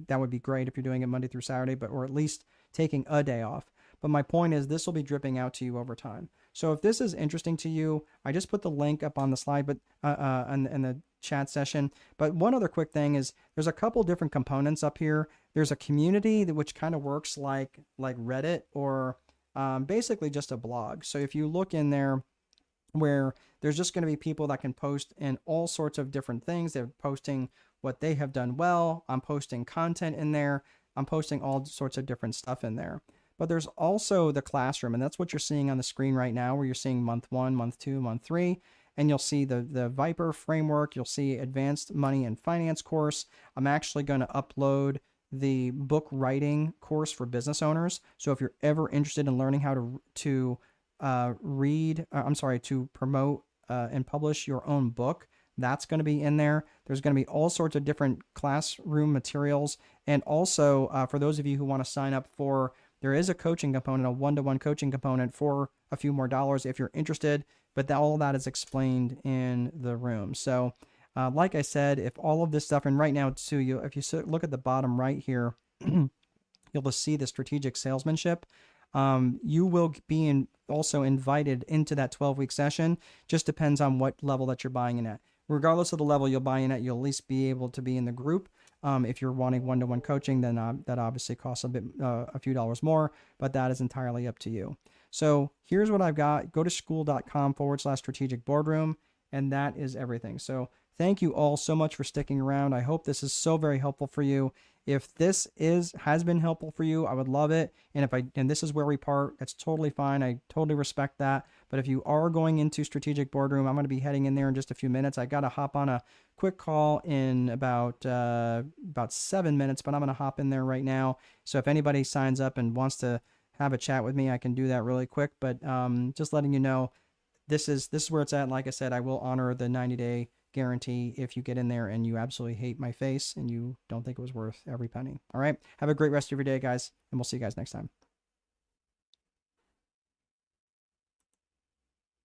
Speaker 1: that would be great if you're doing it Monday through Saturday, or at least taking a day off. But my point is this will be dripping out to you over time. So if this is interesting to you, I just put the link up on the slide, but in the chat session. But one other quick thing is there's a couple different components up here. There's a community which kind of works like Reddit, or basically just a blog. So if you look in there, where there's just going to be people that can post in all sorts of different things. They're posting what they have done well. I'm posting content in there. I'm posting all sorts of different stuff in there. But there's also the classroom, and that's what you're seeing on the screen right now, where you're seeing month 1, month 2, month 3, and you'll see the Viper framework. You'll see advanced money and finance course. I'm actually going to upload the book writing course for business owners. So if you're ever interested in learning how to promote and publish your own book, that's going to be in there. There's going to be all sorts of different classroom materials. And also for those of you who want to sign up for, there is a coaching component, a one-to-one coaching component for a few more dollars if you're interested, but all that is explained in the room. So like I said, if all of this stuff, and right now too, if you look at the bottom right here, you'll just see the strategic salesmanship. You will be also invited into that 12-week session. Just depends on what level that you're buying in at. Regardless of the level you'll buy in at, you'll at least be able to be in the group. If you're wanting one-to-one coaching, then that obviously costs a few dollars more, but that is entirely up to you. So here's what I've got. Go to school.com/strategic boardroom, and that is everything. So thank you all so much for sticking around. I hope this is so very helpful for you. If this has been helpful for you, I would love it. And this is where we part, that's totally fine. I totally respect that. But if you are going into Strategic Boardroom, I'm going to be heading in there in just a few minutes. I got to hop on a quick call in about 7 minutes, but I'm going to hop in there right now. So if anybody signs up and wants to have a chat with me, I can do that really quick. But just letting you know, this is where it's at. Like I said, I will honor the 90-day guarantee if you get in there and you absolutely hate my face and you don't think it was worth every penny. All right. Have a great rest of your day, guys, and we'll see you guys next time.